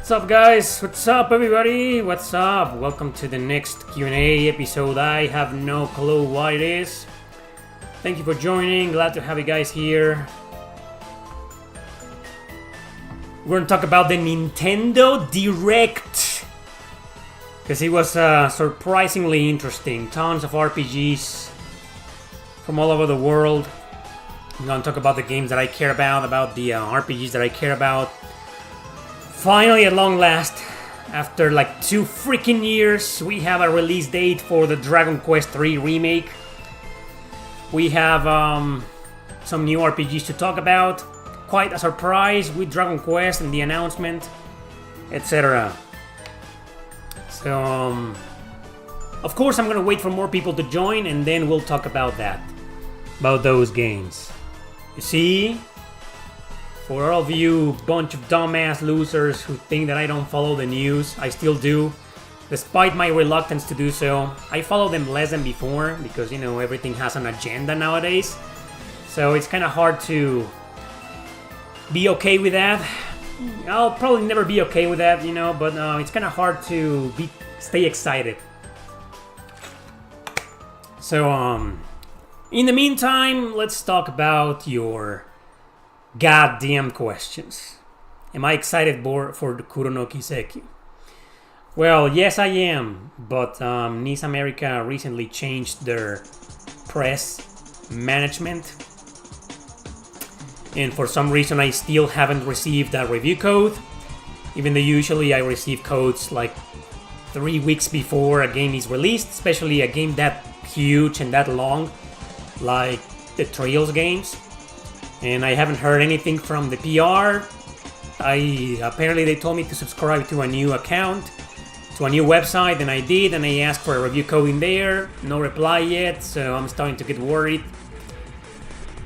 What's up, guys? What's up, everybody? What's up? Welcome to the next Q&A episode. I have no clue what it is. Thank you for joining. Glad to have you guys here. We're gonna talk about the Nintendo Direct, because it was surprisingly interesting. Tons of RPGs from all over the world. I'm gonna talk about the games that I care about the RPGs that I care about. Finally, at long last, after like 2 freaking years, we have a release date for the Dragon Quest III remake. We have some new RPGs to talk about. Quite a surprise with Dragon Quest and the announcement, etc. So, of course, I'm gonna wait for more people to join, and then we'll talk about those games. You see? For all of you bunch of dumbass losers who think that I don't follow the news, I still do. Despite my reluctance to do so, I follow them less than before because, you know, everything has an agenda nowadays. So it's kind of hard to be okay with that. I'll probably never be okay with that, you know, but it's kind of hard to stay excited. So, in the meantime, let's talk about your goddamn questions. Am I excited for the Kuro no Kiseki? Well, yes I am, but NIS America recently changed their press management, and for some reason I still haven't received a review code, even though usually I receive codes like 3 weeks before a game is released, especially a game that huge and that long like the Trails games. And I haven't heard anything from the PR. Apparently they told me to subscribe to a new account, to a new website, and I did, and I asked for a review code in there. No reply yet, so I'm starting to get worried.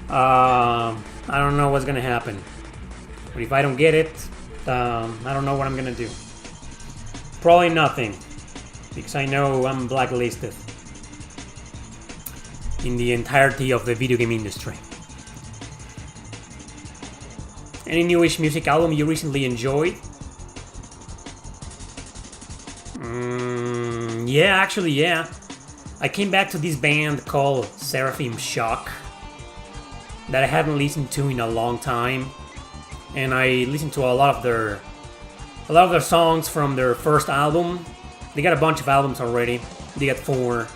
I don't know what's gonna happen. But if I don't get it, I don't know what I'm gonna do. Probably nothing, because I know I'm blacklisted in the entirety of the video game industry. Any newish music album you recently enjoyed? Yeah. I came back to this band called Seraphim Shock that I hadn't listened to in a long time, and I listened to a lot of their songs from their first album. They got a bunch of albums already. They got 4,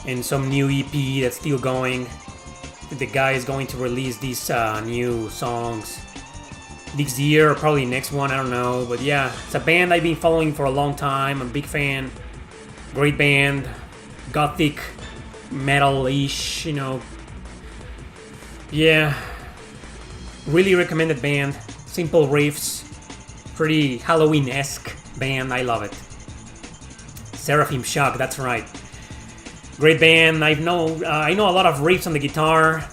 and some new EP that's still going. The guy is going to release these new songs this year or probably next one, I don't know. But yeah, it's a band I've been following for a long time. I'm a big fan. Great band. Gothic, metal-ish, you know. Yeah. Really recommended band. Simple riffs. Pretty Halloween-esque band. I love it. Seraphim Shock, that's right. Great band. I know a lot of riffs on the guitar.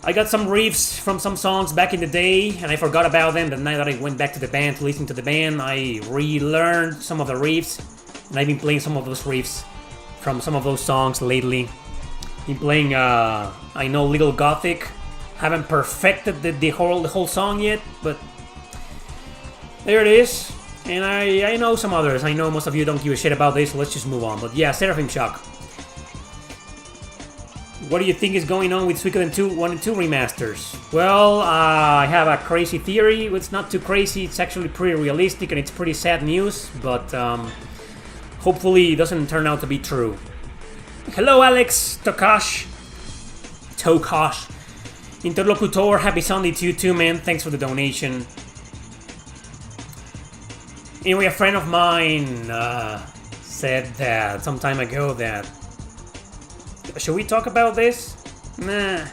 I got some riffs from some songs back in the day, and I forgot about them. The night that I went back to the band to listen to the band, I relearned some of the riffs, and I've been playing some of those riffs from some of those songs lately. Been playing, I know, Little Gothic. Haven't perfected the whole song yet, but there it is. And I know some others. I know most of you don't give a shit about this, so let's just move on. But yeah, Seraphim Shock. What do you think is going on with Suikoden 1 and 2 remasters? Well, I have a crazy theory. It's not too crazy. It's actually pretty realistic, and it's pretty sad news. But hopefully it doesn't turn out to be true. Hello, Alex. Tokash. Interlocutor. Happy Sunday to you too, man. Thanks for the donation. Anyway, a friend of mine said that some time ago that... Should we talk about this? Nah.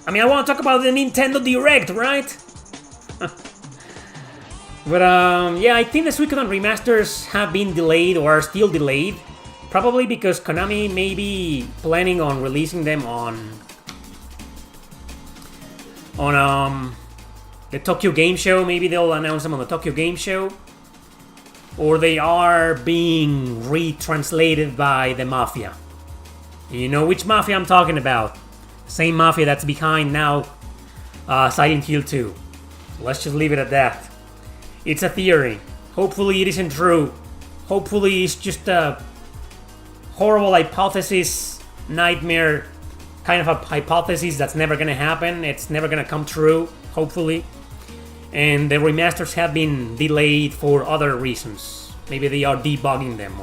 I mean, I want to talk about the Nintendo Direct, right? But, yeah, I think the Suikoden remasters have been delayed or are still delayed. Probably because Konami may be planning on releasing them on the Tokyo Game Show. Maybe they'll announce them on the Tokyo Game Show. Or they are being retranslated by the Mafia. You know which Mafia I'm talking about. Same Mafia that's behind now Silent Hill 2. Let's just leave it at that. It's a theory. Hopefully it isn't true. Hopefully it's just a horrible hypothesis, nightmare kind of a hypothesis that's never gonna happen. It's never gonna come true, hopefully. And the remasters have been delayed for other reasons. Maybe they are debugging them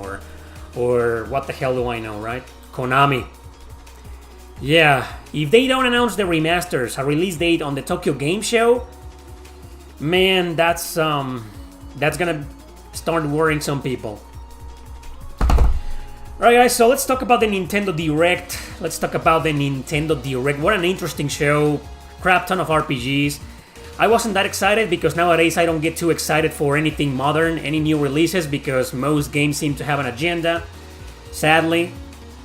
or what the hell do I know, right? Konami. Yeah, if they don't announce the remasters, a release date on the Tokyo Game Show, man, that's gonna start worrying some people. Alright guys, so let's talk about the Nintendo Direct. Let's talk about the Nintendo Direct. What an interesting show. Crap ton of RPGs. I wasn't that excited because nowadays I don't get too excited for anything modern, any new releases, because most games seem to have an agenda, sadly.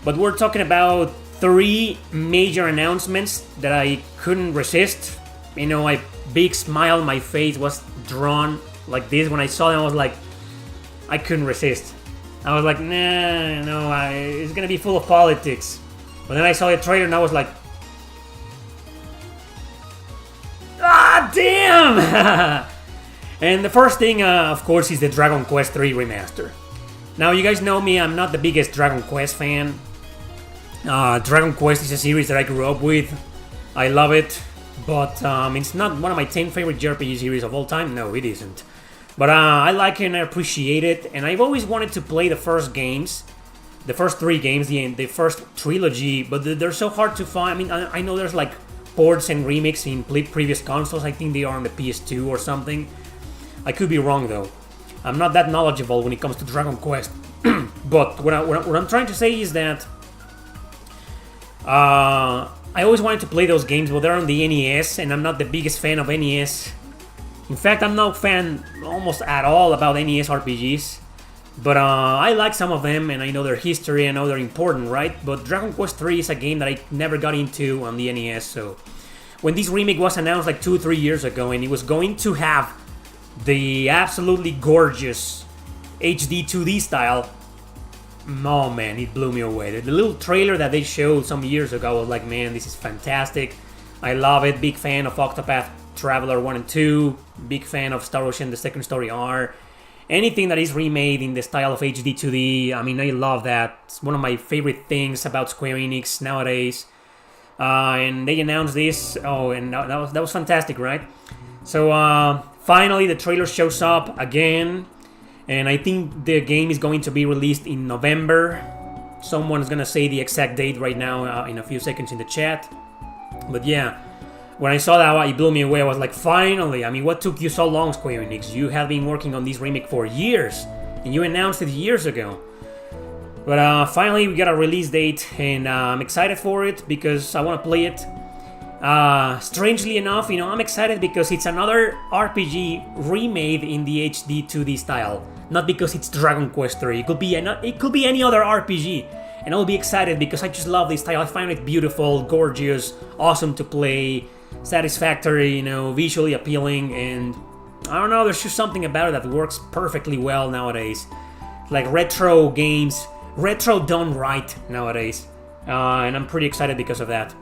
But we're talking about 3 major announcements that I couldn't resist. You know, a big smile on my face was drawn like this when I saw them. I was like, I couldn't resist. I was like, nah, no, it's gonna be full of politics. But then I saw the trailer and I was like, ah, damn! And the first thing, of course, is the Dragon Quest III remaster. Now, you guys know me, I'm not the biggest Dragon Quest fan. Dragon Quest is a series that I grew up with. I love it, but it's not one of my 10 favorite JRPG series of all time. No, it isn't. But I like it and I appreciate it, and I've always wanted to play the first games, the first 3 games, the first trilogy, but they're so hard to find. I mean, I know there's like ports and remakes in previous consoles. I think they are on the PS2 or something. I could be wrong though. I'm not that knowledgeable when it comes to Dragon Quest. But what I'm trying to say is that I always wanted to play those games, but they're on the NES, and I'm not the biggest fan of NES. In fact, I'm not a fan almost at all about NES RPGs. But I like some of them, and I know their history, I know they're important, right? But Dragon Quest III is a game that I never got into on the NES, so when this remake was announced like 2-3 years ago, and it was going to have the absolutely gorgeous HD 2D style, oh man, it blew me away. The little trailer that they showed some years ago, I was like, man, this is fantastic. I love it. Big fan of Octopath Traveler 1 and 2. Big fan of Star Ocean, the Second Story R. Anything that is remade in the style of HD 2D, I mean, I love that. It's one of my favorite things about Square Enix nowadays. And they announced this. Oh, and that was fantastic, right? So finally, the trailer shows up again. And I think the game is going to be released in November. Someone's gonna say the exact date right now in a few seconds in the chat. But yeah, when I saw that, it blew me away. I was like, finally! I mean, what took you so long, Square Enix? You have been working on this remake for years, and you announced it years ago. But finally, we got a release date, and I'm excited for it because I want to play it. Strangely enough, you know, I'm excited because it's another RPG remade in the HD 2D style. Not because it's Dragon Quest III. It could be any other RPG. And I'll be excited because I just love this style. I find it beautiful, gorgeous, awesome to play, satisfactory, you know, visually appealing, and I don't know, there's just something about it that works perfectly well nowadays. Like retro games, retro done right nowadays. And I'm pretty excited because of that.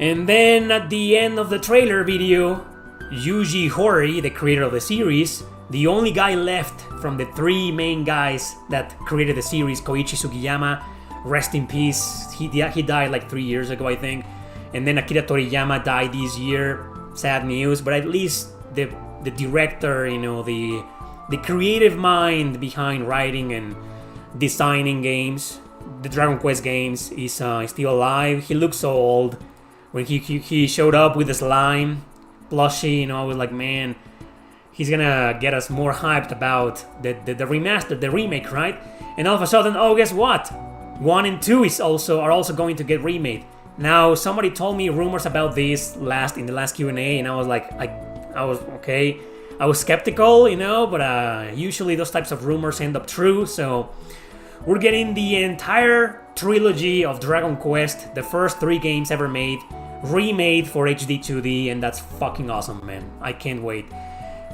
And then at the end of the trailer video, Yuji Horii, the creator of the series, the only guy left from the 3 main guys that created the series, Koichi Sugiyama, rest in peace. He died like 3 years ago, I think. And then Akira Toriyama died this year. Sad news, but at least the director, you know, the creative mind behind writing and designing games, the Dragon Quest games, is still alive. He looks so old. When he showed up with the slime plushie, you know, I was like, man, he's gonna get us more hyped about the remaster, the remake, right? And all of a sudden, oh, guess what? 1 and 2 are also going to get remade. Now, somebody told me rumors about this in the last Q&A, and I was like, I was okay. I was skeptical, you know, but usually those types of rumors end up true. So we're getting the entire trilogy of Dragon Quest, the first 3 games ever made, remade for HD 2D, and that's fucking awesome, man. I can't wait.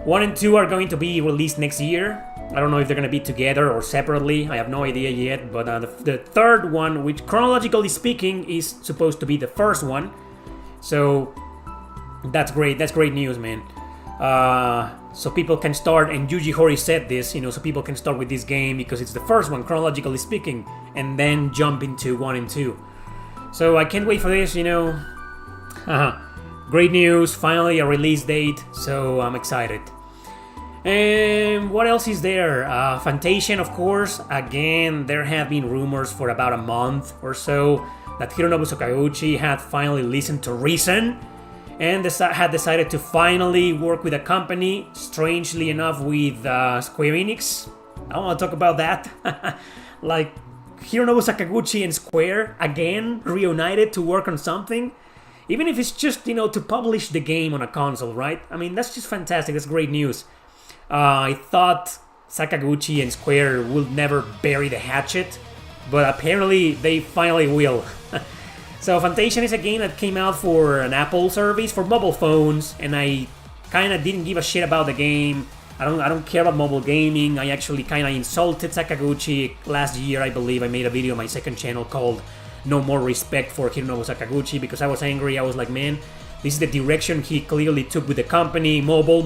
1 and 2 are going to be released next year. I don't know if they're going to be together or separately. I have no idea yet. But the third one, which chronologically speaking is supposed to be the first one. So That's great. That's great news, man. So people can start, and Yuji Horii said this, so people can start with this game because it's the first one, chronologically speaking, and then jump into 1 and 2. So I can't wait for this, Great news, finally a release date, so I'm excited. And what else is there? Fantasian, of course. Again, there have been rumors for about a month or so that Hironobu Sakaguchi had finally listened to reason and had decided to finally work with a company, strangely enough with Square Enix. I want to talk about that. Like, Hironobu Sakaguchi and Square, again, reunited to work on something. Even if it's just, to publish the game on a console, right? I mean, that's just fantastic. That's great news. I thought Sakaguchi and Square would never bury the hatchet, but apparently they finally will. So Fantasian is a game that came out for an Apple service for mobile phones, and I kind of didn't give a shit about the game. I don't care about mobile gaming. I actually kind of insulted Sakaguchi last year, I believe. I made a video on my second channel called No More Respect for Hironobu Sakaguchi because I was angry. I was like, man, this is the direction he clearly took with the company. Mobile,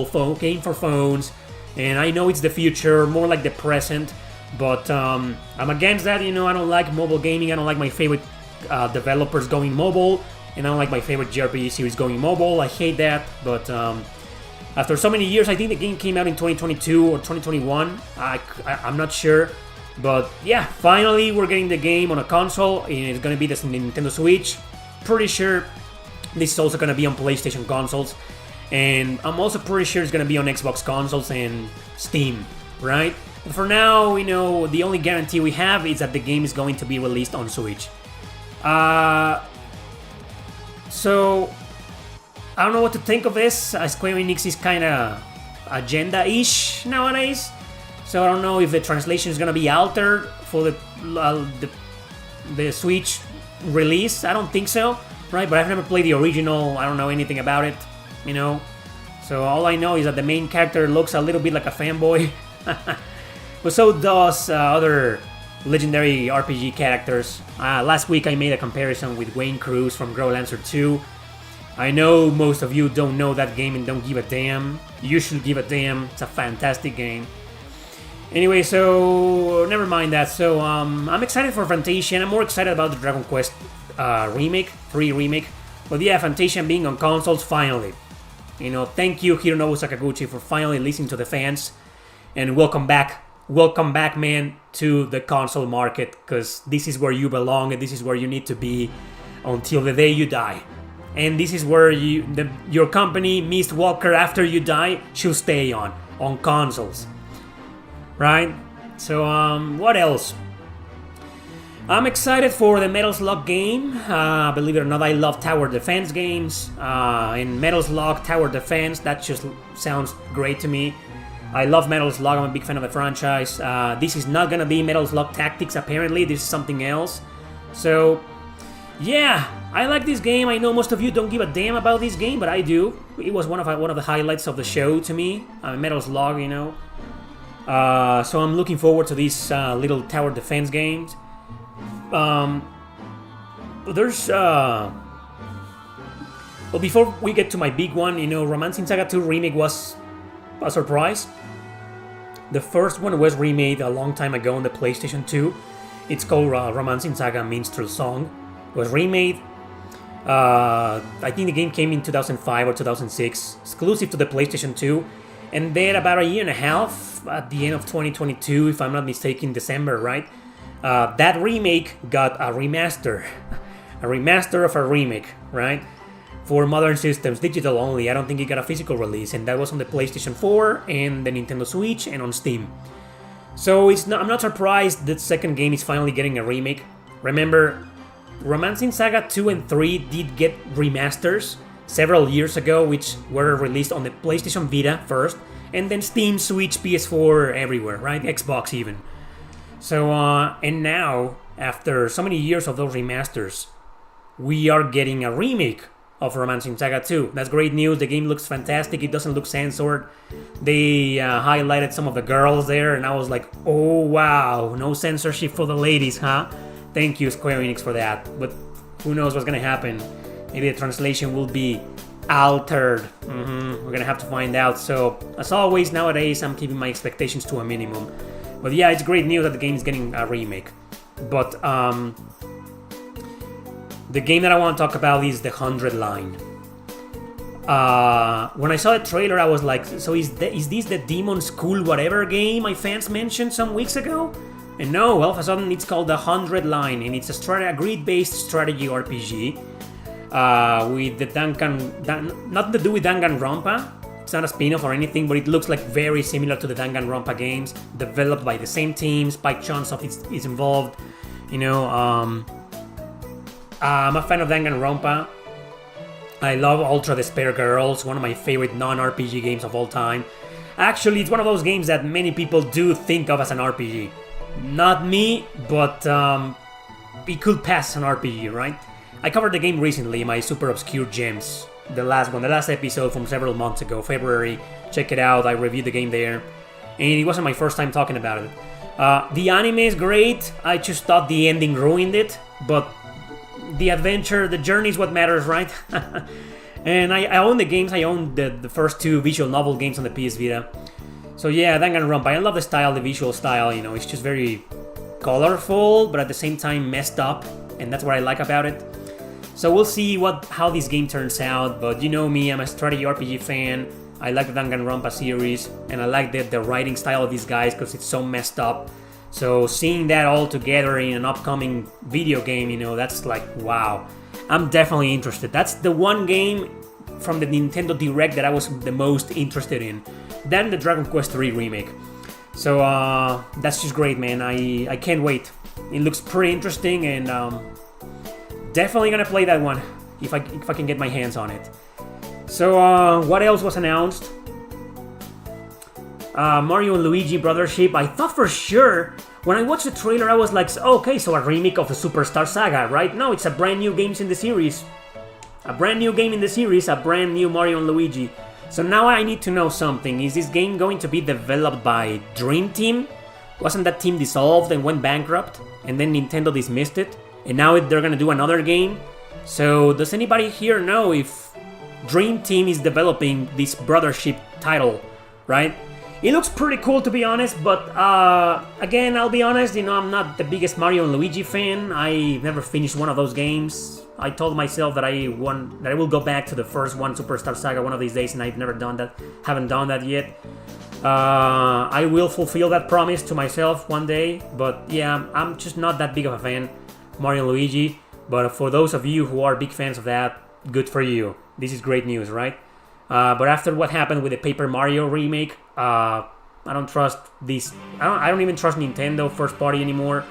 phone, game for phones. And I know it's the future, more like the present. But I'm against that, I don't like mobile gaming. I don't like my favorite developers going mobile. And I don't like my favorite JRPG series going mobile. I hate that. But after so many years, I think the game came out in 2022 or 2021. I'm not sure. But yeah, finally we're getting the game on a console. And it's going to be the Nintendo Switch. Pretty sure this is also going to be on PlayStation consoles, and I'm also pretty sure it's going to be on Xbox consoles and Steam, right? But for now, the only guarantee we have is that the game is going to be released on Switch. So, I don't know what to think of this. Square Enix is kind of agenda-ish nowadays, so I don't know if the translation is going to be altered for the Switch release. I don't think so. Right, but I've never played the original. I don't know anything about it, So all I know is that the main character looks a little bit like a fanboy. But so does other legendary RPG characters. Last week I made a comparison with Wayne Cruz from Growlancer 2. I know most of you don't know that game and don't give a damn. You should give a damn. It's a fantastic game. Anyway, so never mind that. So I'm excited for Fantasian. I'm more excited about the Dragon Quest remake, 3 remake. But yeah, Fantasian being on consoles finally. Thank you Hironobu Sakaguchi for finally listening to the fans. And welcome back, man, to the console market, because this is where you belong and this is where you need to be until the day you die. And this is where your company, Mist Walker, after you die, should stay on consoles. Right? So what else? I'm excited for the Metal Slug game. Believe it or not, I love tower defense games. And Metal Slug Tower Defense, that just sounds great to me. I love Metal Slug, I'm a big fan of the franchise. This is not gonna be Metal Slug Tactics, apparently. This is something else. So, yeah, I like this game. I know most of you don't give a damn about this game, but I do. It was one of the highlights of the show to me. Metal Slug, So I'm looking forward to these little tower defense games. There's well, before we get to my big one, Romancing Saga 2 Remake was a surprise. The first one was remade a long time ago on the PlayStation 2. It's called Romancing Saga Minstrel Song. It was remade. I think the game came in 2005 or 2006, exclusive to the PlayStation 2. And then about a year and a half, at the end of 2022, if I'm not mistaken, December, right? That remake got a remaster. A remaster of a remake, right? For modern systems, digital only. I don't think it got a physical release, and that was on the PlayStation 4 and the Nintendo Switch and on Steam. So I'm not surprised that second game is finally getting a remake. Remember, Romancing Saga 2 and 3 did get remasters several years ago, which were released on the PlayStation Vita first, and then Steam, Switch, PS4, everywhere, right? Xbox even. So, and now, after so many years of those remasters, we are getting a remake of Romancing Saga 2. That's great news. The game looks fantastic. It doesn't look censored. They highlighted some of the girls there, and I was like, oh wow, no censorship for the ladies, huh? Thank you, Square Enix, for that. But who knows what's gonna happen? Maybe the translation will be Altered. We're gonna have to find out. So, as always, nowadays, I'm keeping my expectations to a minimum. But yeah, it's great news that the game is getting a remake. But the game that I want to talk about is the 100 line. When I saw the trailer, I was like, so is this the Demon School whatever game my fans mentioned some weeks ago? And no, all of a sudden it's called the 100 line, and it's a grid-based strategy RPG with the nothing to do with Danganronpa. It's not a spin-off or anything, but it looks like very similar to the Danganronpa games, developed by the same team. Spike Chunsoft is involved. You know, I'm a fan of Danganronpa. I love Ultra Despair Girls, one of my favorite non-RPG games of all time. Actually, it's one of those games that many people do think of as an RPG. Not me, but it could pass an RPG, right? I covered the game recently in my Super Obscure Gems. The last episode from several months ago, February. Check it out, I reviewed the game there. And it wasn't my first time talking about it. The anime is great, I just thought the ending ruined it, but the adventure, the journey is what matters, right? And I own the games, I own the first two visual novel games on the PS Vita. So yeah, Danganronpa, I love the style, the visual style, you know, it's just very colorful, but at the same time messed up, and that's what I like about it. So we'll see how this game turns out, but you know me, I'm a strategy RPG fan. I like the Danganronpa series, and I like the writing style of these guys because it's so messed up. So seeing that all together in an upcoming video game, you know, that's like, wow. I'm definitely interested. That's the one game from the Nintendo Direct that I was the most interested in. Then the Dragon Quest III remake. So that's just great, man. I can't wait. It looks pretty interesting, and definitely gonna play that one if I can get my hands on it. So what else was announced? Mario and Luigi Brothership. I thought for sure when I watched the trailer, I was like, okay, so a remake of the Superstar Saga, right? No, it's a brand new game in the series. A brand new game in the series, a brand new Mario and Luigi. So now I need to know something. Is this game going to be developed by Dream Team? Wasn't that team dissolved and went bankrupt? And then Nintendo dismissed it? And now they're gonna do another game? So does anybody here know if Dream Team is developing this Brothership title, right? It looks pretty cool, to be honest, but again, I'll be honest, you know, I'm not the biggest Mario and Luigi fan. I never finished one of those games. I told myself that I will go back to the first one, Superstar Saga, one of these days, and I've never done that. Haven't done that yet. I will fulfill that promise to myself one day, but yeah, I'm just not that big of a fan, Mario and Luigi. But for those of you who are big fans of that, good for you. This is great news, right? But after what happened with the Paper Mario remake, I don't trust this. I don't even trust Nintendo first party anymore.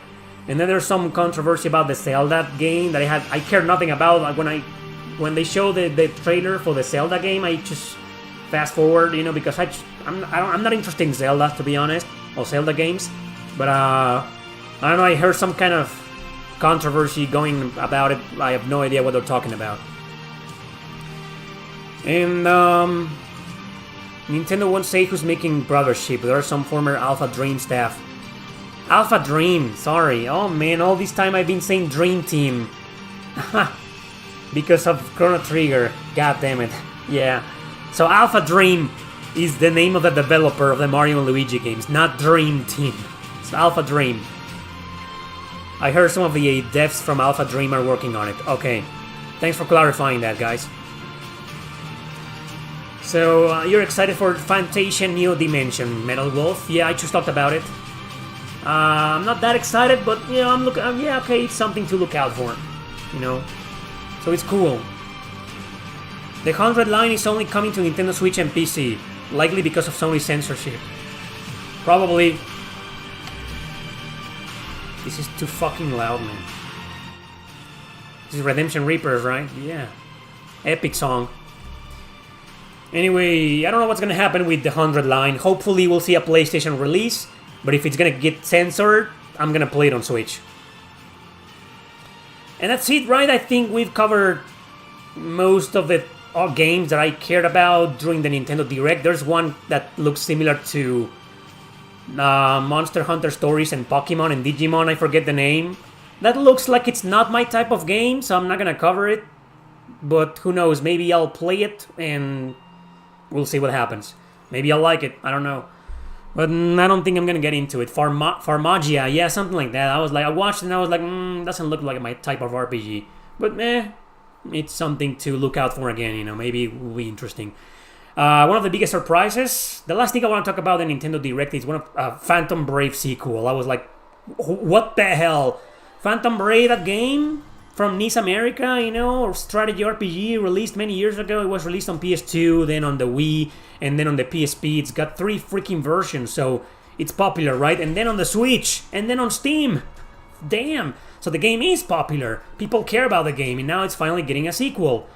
And then there's some controversy about the Zelda game that I cared nothing about. Like when they showed the trailer for the Zelda game, I just fast forward, you know, because I'm not interested in Zelda, to be honest, or Zelda games. But I don't know. I heard some kind of controversy going about it. I have no idea what they're talking about. And Nintendo won't say who's making Brothership. There are some former Alpha Dream staff. Alpha Dream, sorry. Oh man, all this time I've been saying Dream Team. Because of Chrono Trigger. God damn it. Yeah. So Alpha Dream is the name of the developer of the Mario and Luigi games, not Dream Team. It's Alpha Dream. I heard some of the devs from Alpha Dream are working on it. Okay. Thanks for clarifying that, guys. So, you're excited for Fantasia Neo Dimension, Metal Wolf? Yeah, I just talked about it. I'm not that excited, but yeah, yeah, okay, it's something to look out for, you know. So it's cool. The 100 line is only coming to Nintendo Switch and PC, likely because of Sony censorship. Probably. This is too fucking loud, man. This is Redemption Reapers, right? Yeah. Epic song. Anyway, I don't know what's gonna happen with the 100 line. Hopefully we'll see a PlayStation release, but if it's gonna get censored, I'm gonna play it on Switch. And that's it, right? I think we've covered most of the games that I cared about during the Nintendo Direct. There's one that looks similar to Monster Hunter Stories and Pokemon and Digimon, I forget the name. That looks like it's not my type of game, so I'm not gonna cover it. but who knows? Maybe I'll play it and we'll see what happens. Maybe I'll like it. I don't know. But I don't think I'm gonna get into it. Pharmagia, yeah, something like that. I watched it and I was like, doesn't look like my type of RPG. But it's something to look out for again. Maybe it will be interesting. One of the biggest surprises. The last thing I want to talk about the Nintendo Direct is one of Phantom Brave sequel. I was like, what the hell? Phantom Brave, that game from NIS America, or strategy RPG released many years ago. It was released on PS2, then on the Wii, and then on the PSP. It's got 3 freaking versions, so it's popular, right? And then on the Switch, and then on Steam. Damn. So the game is popular. People care about the game, and now it's finally getting a sequel.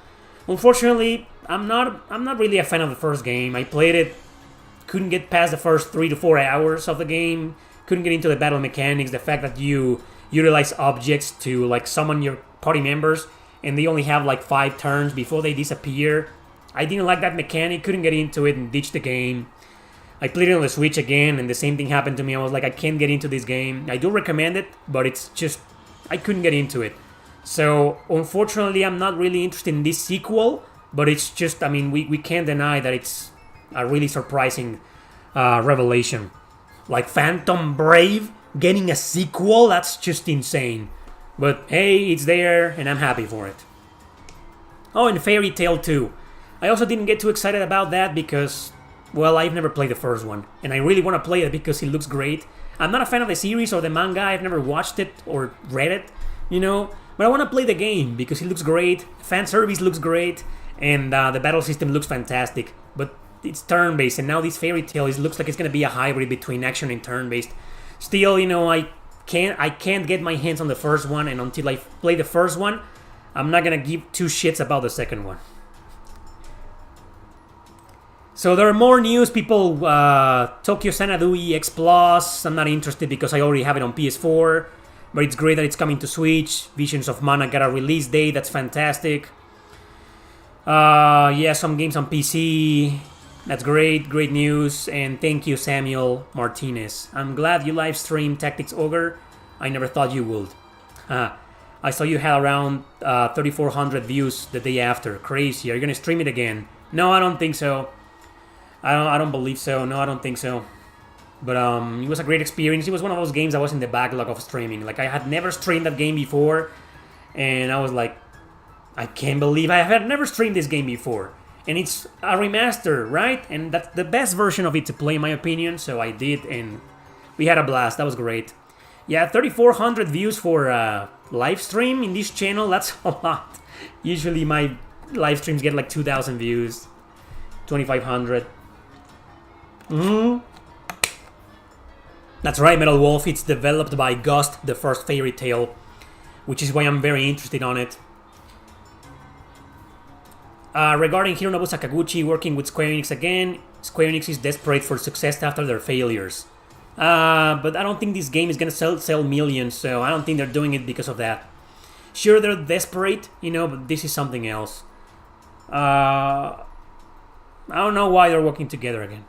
Unfortunately, I'm not really a fan of the first game. I played it, couldn't get past the first 3 to 4 hours of the game. Couldn't get into the battle mechanics. The fact that you utilize objects to like summon your party members, and they only have like 5 turns before they disappear. I didn't like that mechanic. Couldn't get into it and ditched the game. I played it on the Switch again, and the same thing happened to me. I was like, I can't get into this game. I do recommend it, but it's just I couldn't get into it. So unfortunately, I'm not really interested in this sequel. But it's just, we can't deny that it's a really surprising revelation. Like Phantom Brave getting a sequel, that's just insane. But hey, it's there, and I'm happy for it. Oh, and Fairy Tail 2. I also didn't get too excited about that because, well, I've never played the first one. And I really want to play it because it looks great. I'm not a fan of the series or the manga. I've never watched it or read it, But I want to play the game because it looks great. Fan service looks great. And the battle system looks fantastic, but it's turn-based, and now this Fairy Tail looks like it's gonna be a hybrid between action and turn-based. Still, I can't get my hands on the first one, and until I play the first one, I'm not gonna give 2 shits about the second one. So there are more news, people. Tokyo Xanadu EX Plus. I'm not interested because I already have it on PS4, but it's great that it's coming to Switch. Visions of Mana got a release date. That's fantastic. Some games on PC. That's great news. And thank you, Samuel Martinez. I'm glad you live streamed Tactics Ogre. I never thought you would. I saw you had around 3,400 views the day after. Crazy. Are you gonna stream it again? No, I don't think so. I don't believe so. No, I don't think so. But it was a great experience. It was one of those games I was in the backlog of streaming. Like I had never streamed that game before, and I was like, I can't believe I have never streamed this game before. And it's a remaster, right? And that's the best version of it to play, in my opinion. So I did, and we had a blast. That was great. Yeah, 3,400 views for a live stream in this channel. That's a lot. Usually my live streams get like 2,000 views, 2,500. That's right, Metal Wolf. It's developed by Ghost, the first Fairy Tail, which is why I'm very interested on it. Regarding Hironobu Sakaguchi working with Square Enix again, Square Enix is desperate for success after their failures. But I don't think this game is gonna sell millions, so I don't think they're doing it because of that. Sure, they're desperate, but this is something else. I don't know why they're working together again.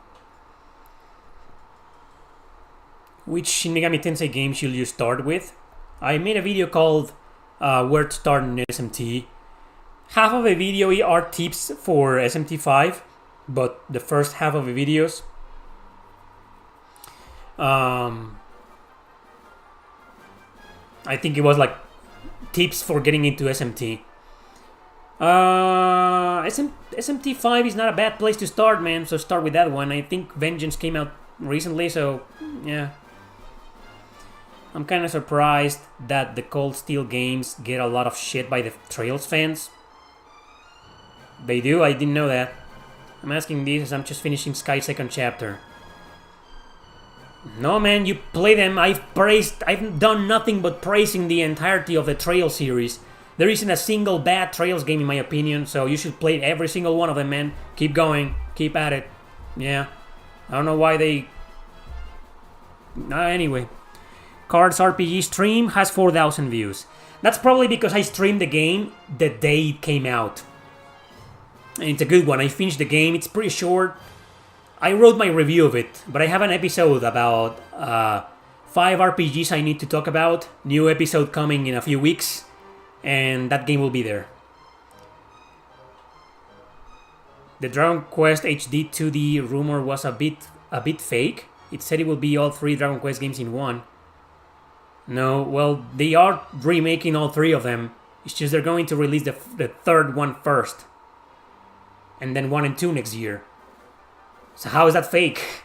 Which Shin Megami Tensei game should you start with? I made a video called Where to Start in SMT. Half of the video are tips for SMT5, but the first half of the videos I think it was like tips for getting into SMT. SMT5 is not a bad place to start, man, so start with that one. I think Vengeance came out recently, so yeah. I'm kind of surprised that the Cold Steel games get a lot of shit by the Trails fans. They do? I didn't know that. I'm asking this as I'm just finishing Sky's second chapter. No, man, you play them. I've done nothing but praising the entirety of the Trails series. There isn't a single bad Trails game in my opinion, so you should play every single one of them, man. Keep going. Keep at it. Yeah. I don't know why they... Anyway. Cards RPG stream has 4,000 views. That's probably because I streamed the game the day it came out. And it's a good one. I finished the game. It's pretty short. I wrote my review of it, but I have an episode about 5 RPGs I need to talk about. New episode coming in a few weeks, and that game will be there. The Dragon Quest HD 2D rumor was a bit fake. It said it will be all 3 Dragon Quest games in one. No, well, they are remaking all 3 of them. It's just they're going to release the 3rd one first. And then 1 and 2 next year. So how is that fake?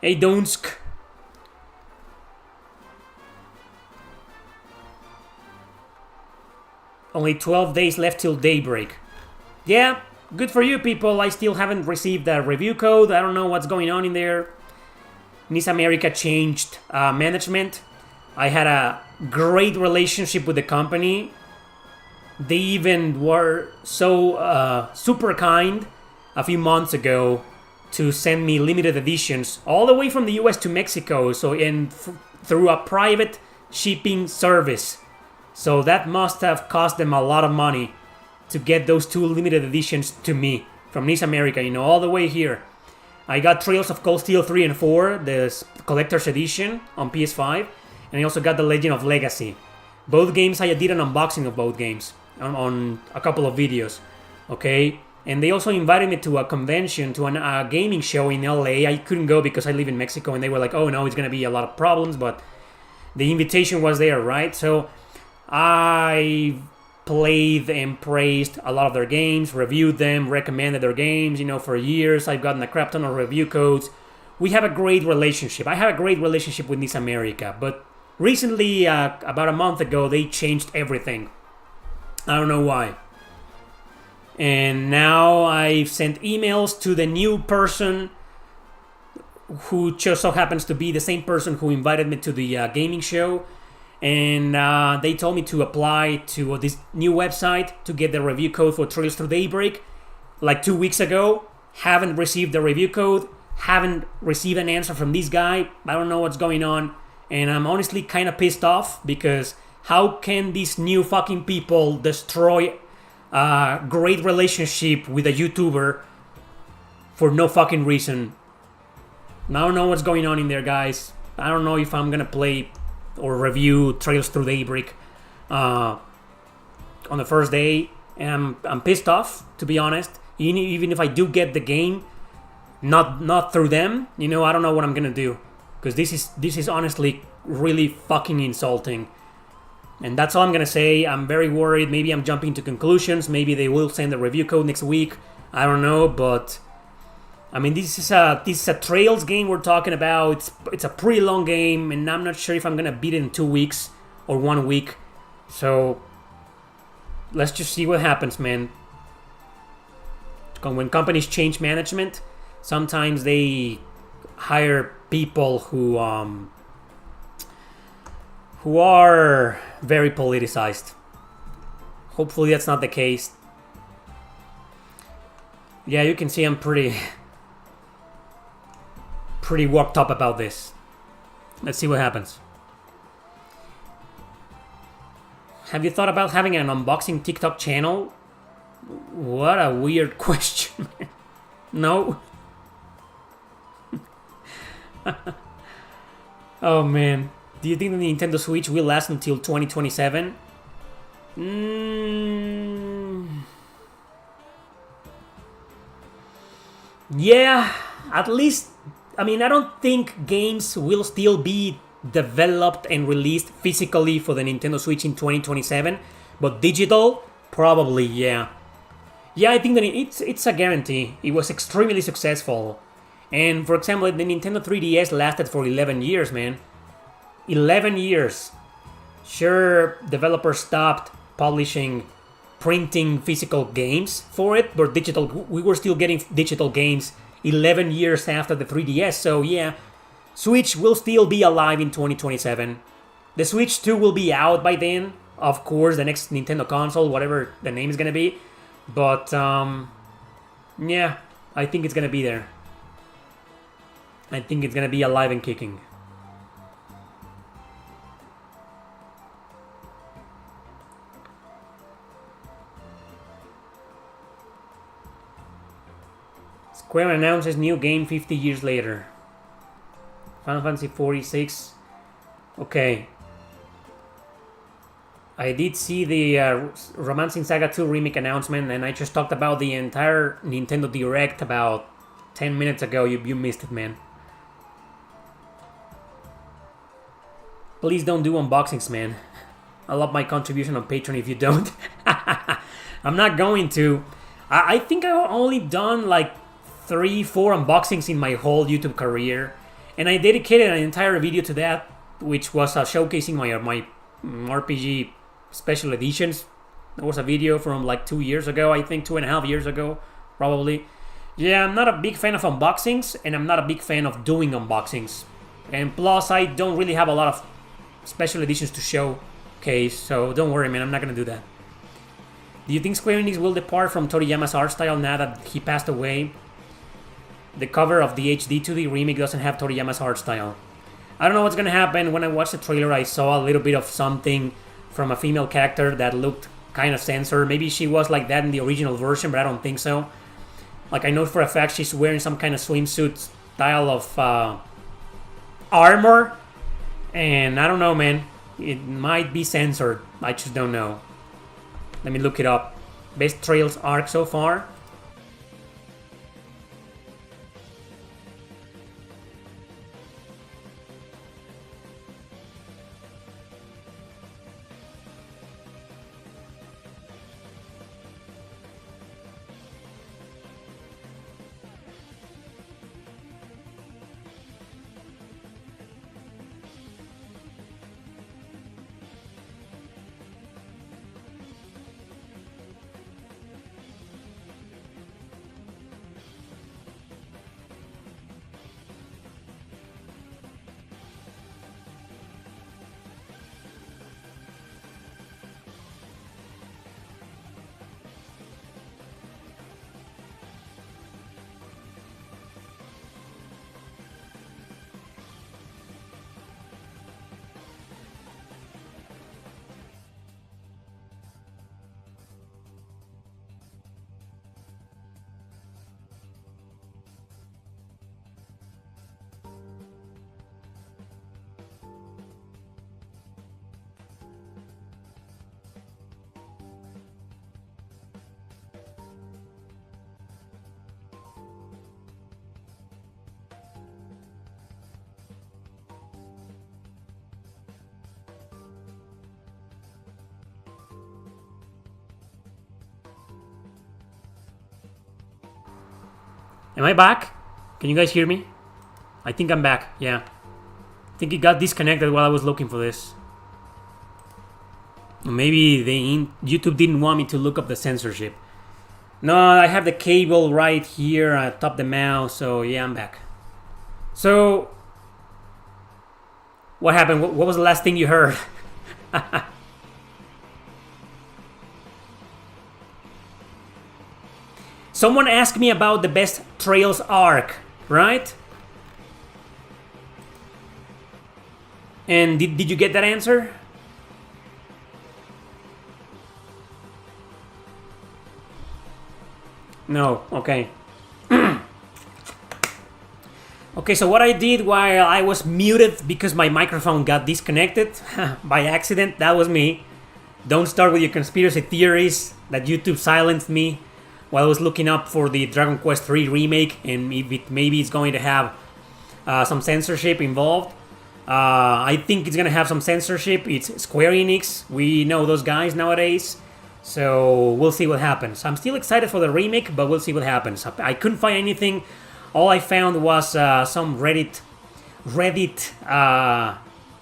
Hey, Donsk. Only 12 days left till daybreak. Yeah, good for you people. I still haven't received a review code. I don't know what's going on in there. NIS America changed management. I had a great relationship with the company. They even were so super kind a few months ago to send me limited editions all the way from the US to Mexico. So through a private shipping service. So that must have cost them a lot of money to get those 2 limited editions to me from NIS America, all the way here. I got Trails of Cold Steel 3 and 4, the collector's edition on PS5, and I also got The Legend of Legacy. Both games, I did an unboxing of both games on a couple of videos, okay? And they also invited me to a convention, to a gaming show in LA. I couldn't go because I live in Mexico, and they were like, oh no, it's gonna be a lot of problems, but the invitation was there, right? So I played and praised a lot of their games, reviewed them, recommended their games. For years I've gotten a crap ton of review codes. We have a great relationship. I have a great relationship with NIS America, but recently, about a month ago, they changed everything. I don't know why. And now I've sent emails to the new person who just so happens to be the same person who invited me to the gaming show. And they told me to apply to this new website to get the review code for Trails Through Daybreak like 2 weeks ago. Haven't received the review code. Haven't received an answer from this guy. I don't know what's going on. And I'm honestly kind of pissed off because how can these new fucking people destroy a great relationship with a YouTuber for no fucking reason? I don't know what's going on in there, guys. I don't know if I'm gonna play or review Trails Through Daybreak on the first day, and I'm pissed off, to be honest. Even if I do get the game, not through them, I don't know what I'm gonna do, because this is honestly really fucking insulting, and that's all I'm gonna say. I'm very worried. Maybe I'm jumping to conclusions. Maybe they will send a review code next week. I don't know, but I mean, this is a Trails game we're talking about. It's a pretty long game, and I'm not sure if I'm gonna beat it in 2 weeks or 1 week. So let's just see what happens, man. When companies change management, sometimes they hire people who are very politicized. Hopefully that's not the case. Yeah, you can see I'm pretty worked up about this. Let's see what happens. Have you thought about having an unboxing TikTok channel? What a weird question. No. Oh man. Do you think the Nintendo Switch will last until 2027? Yeah, at least. I mean, I don't think games will still be developed and released physically for the Nintendo Switch in 2027, but digital, probably, yeah. Yeah, I think that it's a guarantee. It was extremely successful. And, for example, the Nintendo 3DS lasted for 11 years, man. 11 years. Sure, developers stopped publishing, printing physical games for it, but we were still getting digital games 11 years after the 3DS, so yeah, Switch will still be alive in 2027. The Switch 2 will be out by then, of course, the next Nintendo console, whatever the name is gonna be. But, yeah, I think it's gonna be there. I think it's gonna be alive and kicking. Square announces new game 50 years later. Final Fantasy 46. Okay. I did see the Romancing Saga 2 remake announcement, and I just talked about the entire Nintendo Direct about 10 minutes ago. You missed it, man. Please don't do unboxings, man. I love my contribution on Patreon if you don't. I'm not going to. I think I've only done like 3-4 unboxings in my whole YouTube career. And I dedicated an entire video to that, which was showcasing my RPG special editions. There was a video from like 2 years ago, I think 2.5 years ago, probably. Yeah, I'm not a big fan of unboxings, and I'm not a big fan of doing unboxings. And plus, I don't really have a lot of special editions to showcase, so don't worry, man, I'm not gonna do that. Do you think Square Enix will depart from Toriyama's art style now that he passed away? The cover of the HD 2D remake doesn't have Toriyama's art style. I don't know what's gonna happen. When I watched the trailer, I saw a little bit of something from a female character that looked kind of censored. Maybe she was like that in the original version, but I don't think so. Like, I know for a fact she's wearing some kind of swimsuit style of armor. And I don't know, man. It might be censored. I just don't know. Let me look it up. Best Trails arc so far. Am I back? Can you guys hear me? I think I'm back, yeah. I think it got disconnected while I was looking for this. Maybe YouTube didn't want me to look up the censorship. No, I have the cable right here atop the mouse, so yeah, I'm back. So, what happened? What was the last thing you heard? Someone asked me about the best Trails arc, right? And did you get that answer? No, okay. Okay, so what I did while I was muted because my microphone got disconnected by accident, that was me. Don't start with your conspiracy theories that YouTube silenced me while I was looking up for the Dragon Quest III remake, and maybe it's going to have some censorship involved. I think it's going to have some censorship. It's Square Enix. We know those guys nowadays. So we'll see what happens. I'm still excited for the remake, but we'll see what happens. I couldn't find anything. All I found was some Reddit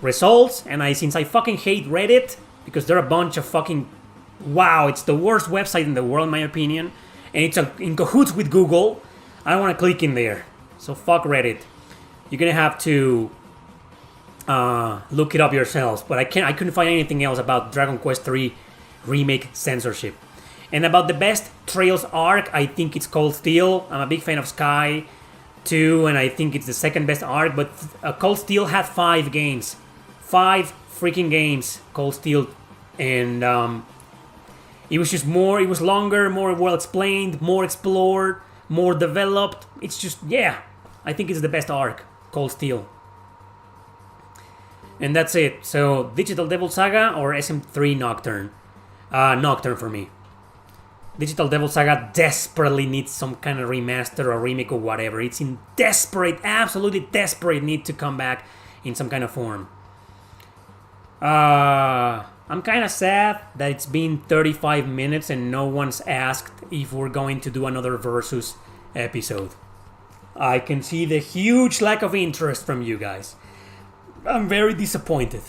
results. And since I fucking hate Reddit, because they're a bunch of fucking... Wow, it's the worst website in the world, in my opinion. And it's in cahoots with Google. I don't want to click in there. So fuck Reddit. You're going to have to look it up yourselves. But I couldn't find anything else about Dragon Quest III remake censorship. And about the best Trails arc, I think it's Cold Steel. I'm a big fan of Sky 2, and I think it's the second best arc. But Cold Steel had 5 games. 5 freaking games, Cold Steel. And it was just more, it was longer, more well explained, more explored, more developed. It's just, yeah, I think it's the best arc, Cold Steel. And that's it. So Digital Devil Saga or SM3 Nocturne? Nocturne for me. Digital Devil Saga desperately needs some kind of remaster or remake or whatever. It's in desperate, absolutely desperate need to come back in some kind of form. I'm kind of sad that it's been 35 minutes and no one's asked if we're going to do another Versus episode. I can see the huge lack of interest from you guys. I'm very disappointed.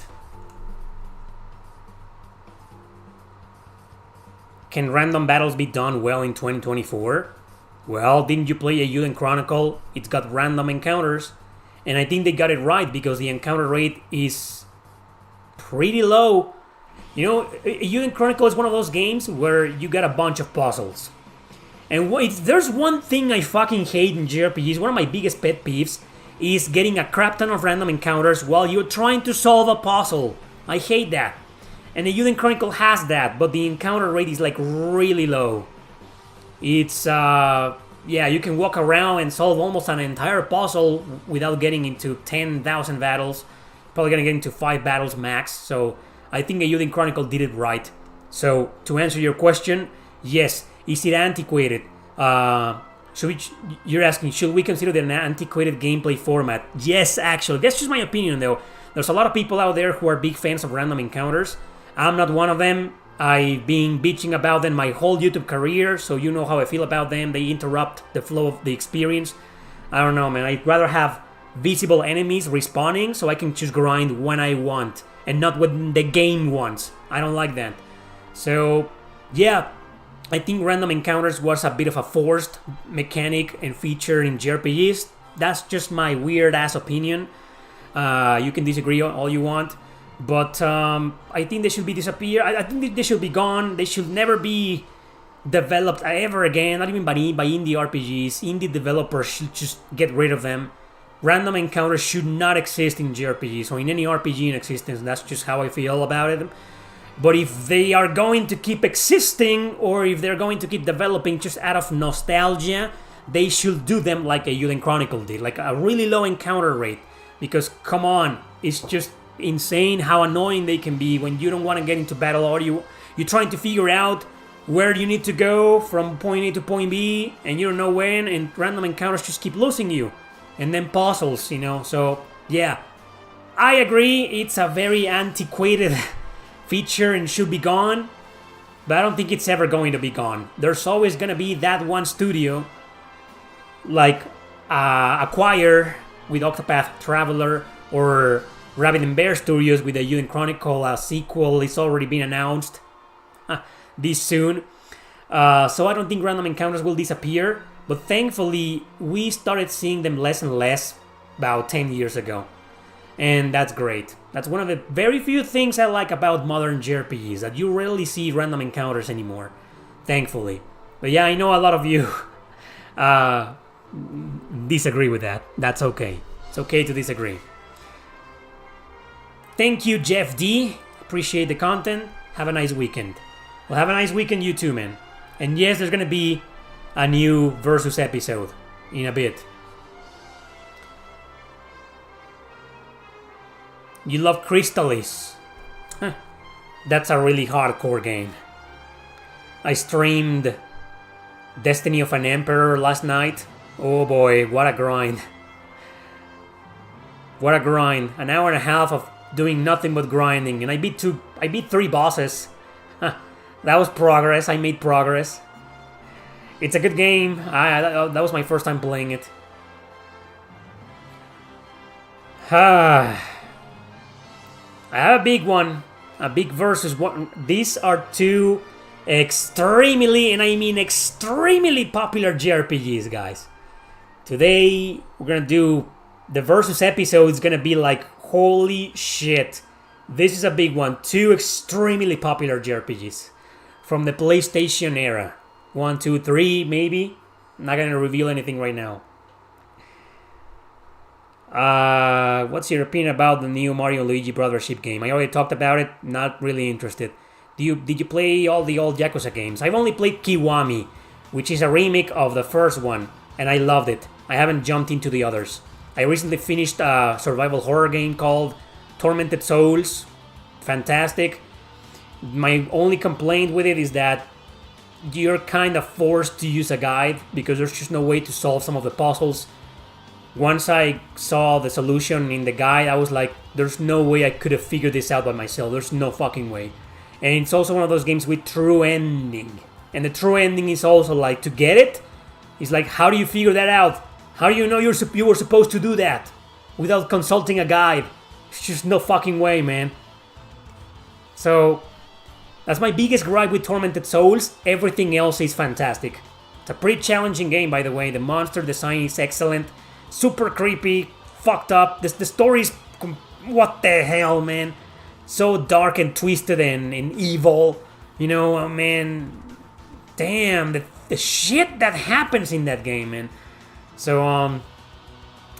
Can random battles be done well in 2024? Well, didn't you play Eiyuden Chronicle? It's got random encounters. And I think they got it right because the encounter rate is pretty low. You know, Eiyuden Chronicle is one of those games where you got a bunch of puzzles. And if there's one thing I fucking hate in JRPGs, one of my biggest pet peeves, is getting a crap ton of random encounters while you're trying to solve a puzzle. I hate that. And the Eiyuden Chronicle has that, but the encounter rate is like really low. It's, yeah, you can walk around and solve almost an entire puzzle without getting into 10,000 battles. Probably gonna get into 5 battles max, so I think the Eiyuden Chronicle did it right. So, to answer your question, yes, is it antiquated? You're asking, should we consider it an antiquated gameplay format? Yes, actually. That's just my opinion, though. There's a lot of people out there who are big fans of random encounters. I'm not one of them. I've been bitching about them my whole YouTube career, so you know how I feel about them. They interrupt the flow of the experience. I don't know, man. I'd rather have visible enemies respawning so I can just grind when I want and not when the game wants. I don't like that. So, yeah, I think random encounters was a bit of a forced mechanic and feature in JRPGs. That's just my weird-ass opinion. You can disagree all you want. But I think they should be disappear. I think they should be gone. They should never be developed ever again. Not even by indie RPGs. Indie developers should just get rid of them. Random encounters should not exist in JRPGs or in any RPG in existence. That's just how I feel about it. But if they are going to keep existing or if they're going to keep developing just out of nostalgia, they should do them like a Eiyuden Chronicle did. Like a really low encounter rate. Because, come on, it's just insane how annoying they can be when you don't want to get into battle or you're trying to figure out where you need to go from point A to point B and you don't know when, and random encounters just keep losing you. And then puzzles, you know. So, yeah. I agree, it's a very antiquated feature and should be gone. But I don't think it's ever going to be gone. There's always going to be that one studio, like Acquire with Octopath Traveler, or Rabbit and Bear Studios with the Eiyuden Chronicle. A sequel is already been announced this soon. So I don't think random encounters will disappear. But thankfully, we started seeing them less and less about 10 years ago. And that's great. That's one of the very few things I like about modern JRPGs, that you rarely see random encounters anymore. Thankfully. But yeah, I know a lot of you disagree with that. That's okay. It's okay to disagree. Thank you, Jeff D. Appreciate the content. Have a nice weekend. Well, have a nice weekend, you too, man. And yes, there's gonna be a new Versus episode in a bit. You love Crystalis. Huh. That's a really hardcore game. I streamed Destiny of an Emperor last night. Oh boy, what a grind. What a grind. An hour and a half of doing nothing but grinding. And I beat 3 bosses. Huh. That was progress. I made progress. It's a good game. That was my first time playing it. I have a big one. A big Versus one. These are 2 extremely, and I mean extremely popular JRPGs, guys. Today, we're gonna do the Versus episode. Is gonna be like, holy shit. This is a big one. 2 extremely popular JRPGs from the PlayStation era. 1, 2, 3, maybe. I'm not gonna reveal anything right now. What's your opinion about the new Mario and Luigi Brothership game? I already talked about it. Not really interested. Did you play all the old Yakuza games? I've only played Kiwami, which is a remake of the first one, and I loved it. I haven't jumped into the others. I recently finished a survival horror game called Tormented Souls, fantastic. My only complaint with it is that you're kind of forced to use a guide because there's just no way to solve some of the puzzles. Once I saw the solution in the guide, I was like, there's no way I could have figured this out by myself. There's no fucking way. And it's also one of those games with true ending. And the true ending is also like, to get it, it's like, how do you figure that out? How do you know you were supposed to do that without consulting a guide? It's just no fucking way, man. So, that's my biggest gripe with Tormented Souls. Everything else is fantastic. It's a pretty challenging game, by the way. The monster design is excellent. Super creepy, fucked up. The story is... what the hell, man? So dark and twisted and evil. You know, man... damn, the shit that happens in that game, man. So,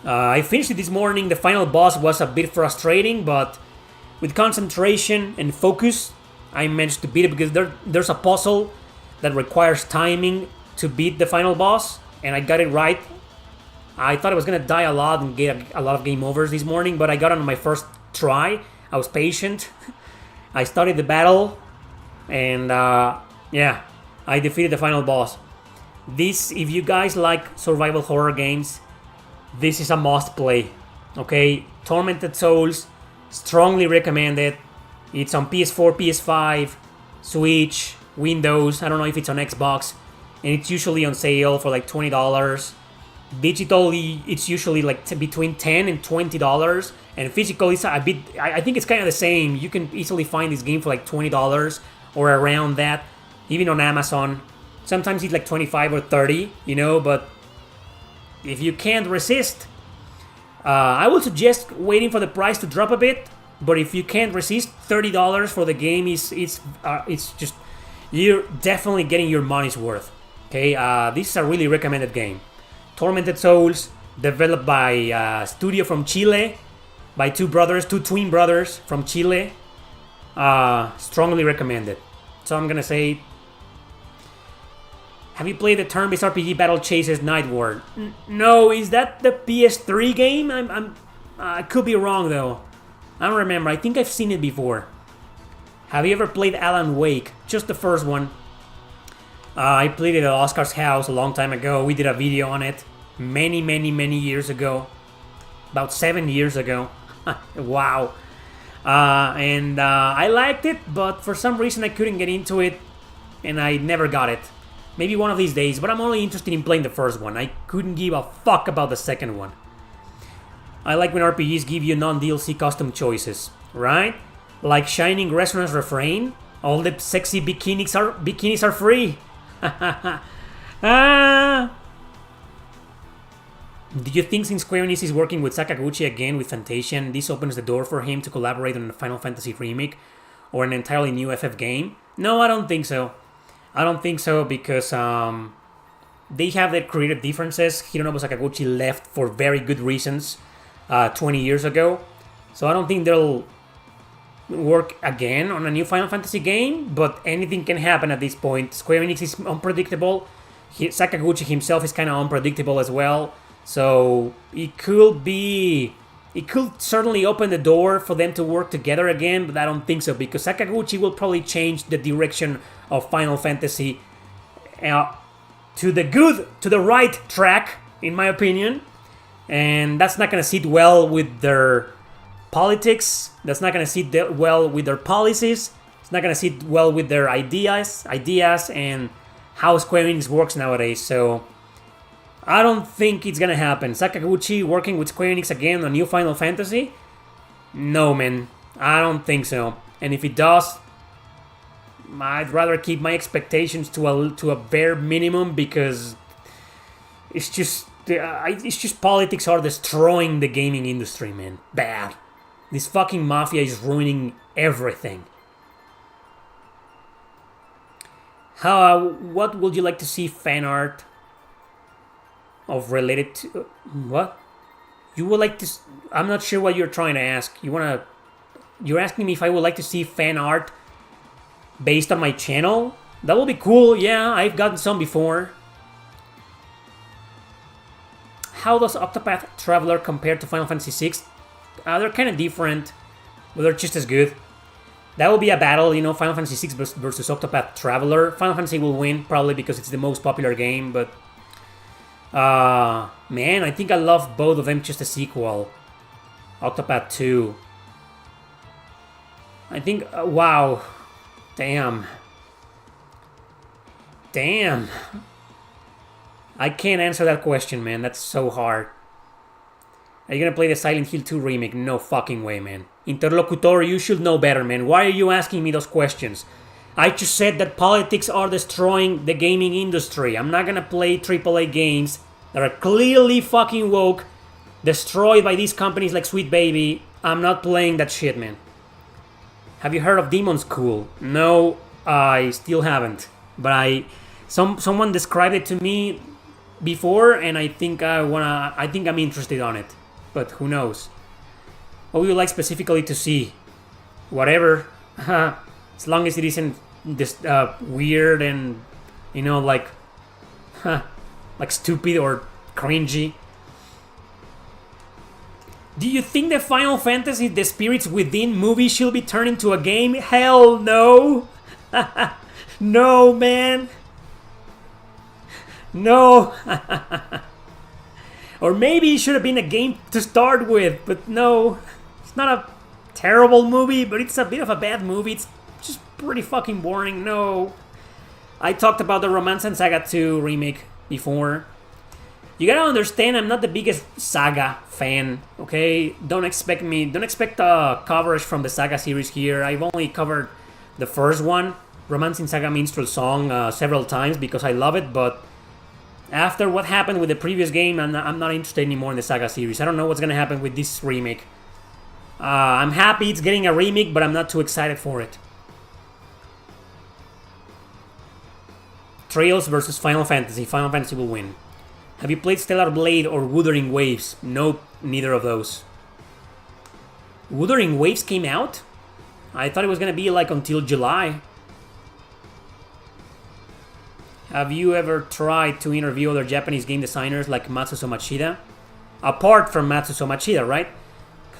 I finished it this morning. The final boss was a bit frustrating, but with concentration and focus, I managed to beat it because there's a puzzle that requires timing to beat the final boss, and I got it right. I thought I was gonna die a lot and get a lot of game overs this morning, but I got on my first try. I was patient. I started the battle, and yeah, I defeated the final boss. This, if you guys like survival horror games, this is a must play. Okay, Tormented Souls, strongly recommended. It's on PS4, PS5, Switch, Windows. I don't know if it's on Xbox, and it's usually on sale for like $20. Digitally, it's usually like between $10 and $20, and physically, it's a bit. I think it's kind of the same. You can easily find this game for like $20 or around that, even on Amazon. Sometimes it's like 25 or 30, you know. But if you can't resist, I would suggest waiting for the price to drop a bit. But if you can't resist, $30 for the game is just, you're definitely getting your money's worth. Okay, this is a really recommended game. Tormented Souls, developed by a studio from Chile, by two twin brothers from Chile. Strongly recommended. So I'm gonna say, have you played the turn-based RPG Battle Chases Night Ward? No, is that the PS3 game? I could be wrong though. I don't remember. I think I've seen it before. Have you ever played Alan Wake? Just the first one. I played it at Oscar's house a long time ago. We did a video on it many years ago. About 7 years ago. Wow. And I liked it, but for some reason I couldn't get into it, and I never got it. Maybe one of these days, but I'm only interested in playing the first one. I couldn't give a fuck about the second one. I like when RPGs give you non-DLC custom choices, right? Like Shining Resonance Refrain. All the sexy bikinis are free. Do you think since Square Enix is working with Sakaguchi again with Fantasian, this opens the door for him to collaborate on a Final Fantasy remake or an entirely new FF game? No, I don't think so. I don't think so because they have their creative differences. Hironobu Sakaguchi left for very good reasons 20 years ago. So I don't think they'll work again on a new Final Fantasy game, but anything can happen at this point. Square Enix is unpredictable. Sakaguchi himself is kind of unpredictable as well. So it could certainly open the door for them to work together again, but I don't think so because Sakaguchi will probably change the direction of Final Fantasy to the right track, in my opinion. And that's not going to sit well with their politics. That's not going to sit well with their policies. It's not going to sit well with their ideas and how Square Enix works nowadays. So I don't think it's going to happen. Sakaguchi working with Square Enix again on new Final Fantasy? No, man. I don't think so. And if it does, I'd rather keep my expectations to a bare minimum because it's just politics are destroying the gaming industry, man. Bad. This fucking mafia is ruining everything. What would you like to see fan art of related to... What? You would like to... I'm not sure what you're trying to ask. You're asking me if I would like to see fan art based on my channel? That would be cool. Yeah, I've gotten some before. How does Octopath Traveler compare to Final Fantasy VI? They're kind of different. but they're just as good. That will be a battle, you know, Final Fantasy VI versus Octopath Traveler. Final Fantasy will win, probably because it's the most popular game, but... man, I think I love both of them just a sequel. Octopath 2. I think... wow. Damn. Damn. I can't answer that question, man. That's so hard. Are you gonna play the Silent Hill 2 remake? No fucking way, man. Interlocutor, you should know better, man. Why are you asking me those questions? I just said that politics are destroying the gaming industry. I'm not gonna play AAA games that are clearly fucking woke, destroyed by these companies like Sweet Baby. I'm not playing that shit, man. Have you heard of Demon's Cool? No, I still haven't. But someone described it to me before, and I think I'm interested on it. But who knows? What would you like specifically to see? Whatever. As long as it isn't this weird and, you know, like stupid or cringy. Do you think the Final Fantasy The Spirits Within movie should be turned into a game? Hell no! No, man! No! Or maybe it should have been a game to start with, but no. It's not a terrible movie, but it's a bit of a bad movie. It's just pretty fucking boring. No. I talked about the Romance and Saga 2 remake before. You gotta understand, I'm not the biggest Saga fan, okay? Don't expect coverage from the Saga series here. I've only covered the first one, Romance in Saga Minstrel Song, several times because I love it, but after what happened with the previous game, I'm not interested anymore in the Saga series. I don't know what's gonna happen with this remake. I'm happy it's getting a remake, but I'm not too excited for it. Trails versus Final Fantasy. Final Fantasy will win. Have you played Stellar Blade or Wuthering Waves? Nope, neither of those. Wuthering Waves came out? I thought it was gonna be like until July. Have you ever tried to interview other Japanese game designers like Matsuzo Machida? Apart from Matsuzo Machida, right?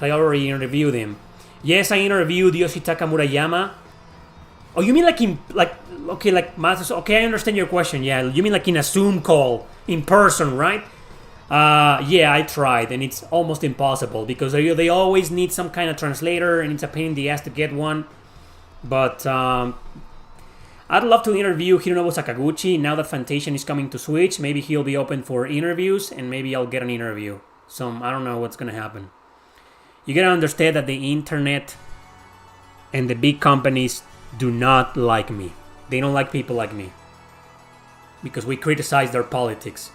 I already interviewed him. Yes, I interviewed Yoshitaka Murayama. Oh, you mean like Matsuzo? Okay, I understand your question. Yeah, you mean like in a Zoom call, in person, right? Yeah, I tried, and it's almost impossible because they always need some kind of translator, and it's a pain in the ass to get one. But I'd love to interview Hironobu Sakaguchi now that Fantasia is coming to Switch. Maybe he'll be open for interviews, and maybe I'll get an interview. So I don't know what's gonna happen. You gotta understand that the internet and the big companies do not like me. They don't like people like me because we criticize their politics.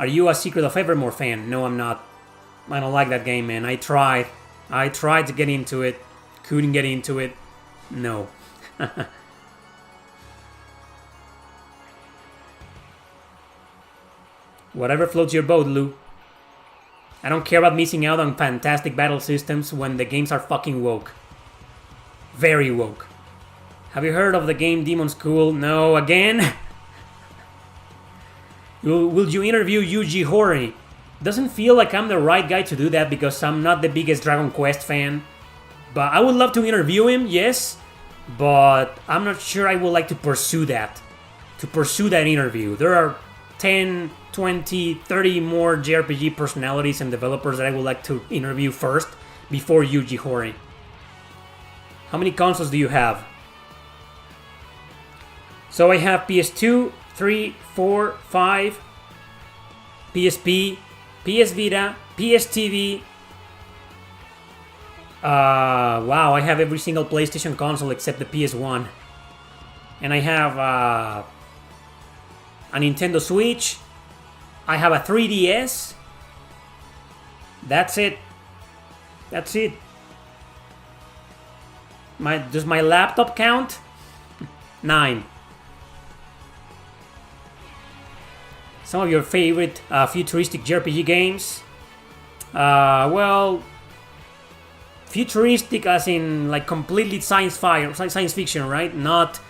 Are you a Secret of Evermore fan? No, I'm not. I don't like that game, man. I tried to get into it. Couldn't get into it. No. Whatever floats your boat, Lou. I don't care about missing out on fantastic battle systems when the games are fucking woke. Very woke. Have you heard of the game Demon's Cool? No, again? Will you interview Yuji Horii? Doesn't feel like I'm the right guy to do that because I'm not the biggest Dragon Quest fan. But I would love to interview him, yes. But I'm not sure I would like to pursue that. To pursue that interview. There are 10, 20, 30 more JRPG personalities and developers that I would like to interview first before Yuji Horii. How many consoles do you have? So I have PS2, 3, 4, 5, PSP, PS Vita, PS TV. Wow, I have every single PlayStation console except the PS1. And I have a Nintendo Switch. I have a 3DS. That's it. That's it. Does my laptop count? 9. Some of your favorite futuristic JRPG games? Well, futuristic as in like completely science fiction, right? Not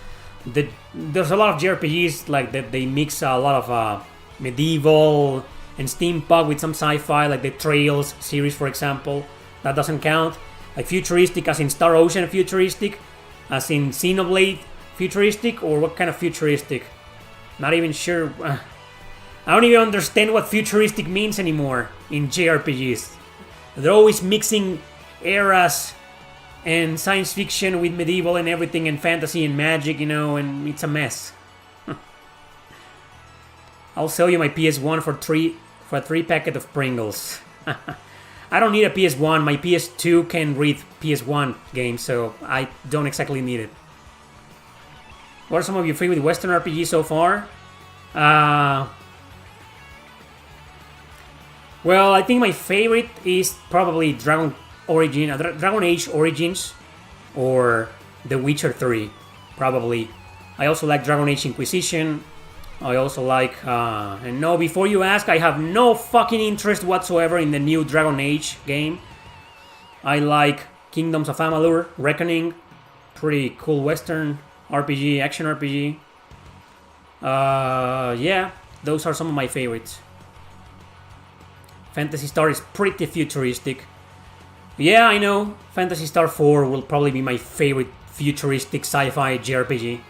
there's a lot of JRPGs like that they mix a lot of medieval and steampunk with some sci-fi, like the Trails series, for example. That doesn't count. Like futuristic as in Star Ocean futuristic, as in Xenoblade futuristic, or what kind of futuristic? Not even sure. I don't even understand what futuristic means anymore in JRPGs. They're always mixing eras and science fiction with medieval and everything and fantasy and magic, you know, and it's a mess. I'll sell you my PS1 for a 3-packet of Pringles. I don't need a PS1. My PS2 can read PS1 games, so I don't exactly need it. What are some of your favorite Western RPGs so far? Well, I think my favorite is probably Dragon Age Origins or The Witcher 3, probably. I also like Dragon Age Inquisition. I also like, and no, before you ask, I have no fucking interest whatsoever in the new Dragon Age game. I like Kingdoms of Amalur, Reckoning, pretty cool Western RPG, action RPG. Yeah, those are some of my favorites. Phantasy Star is pretty futuristic. Yeah, I know, Phantasy Star 4 will probably be my favorite futuristic sci-fi JRPG.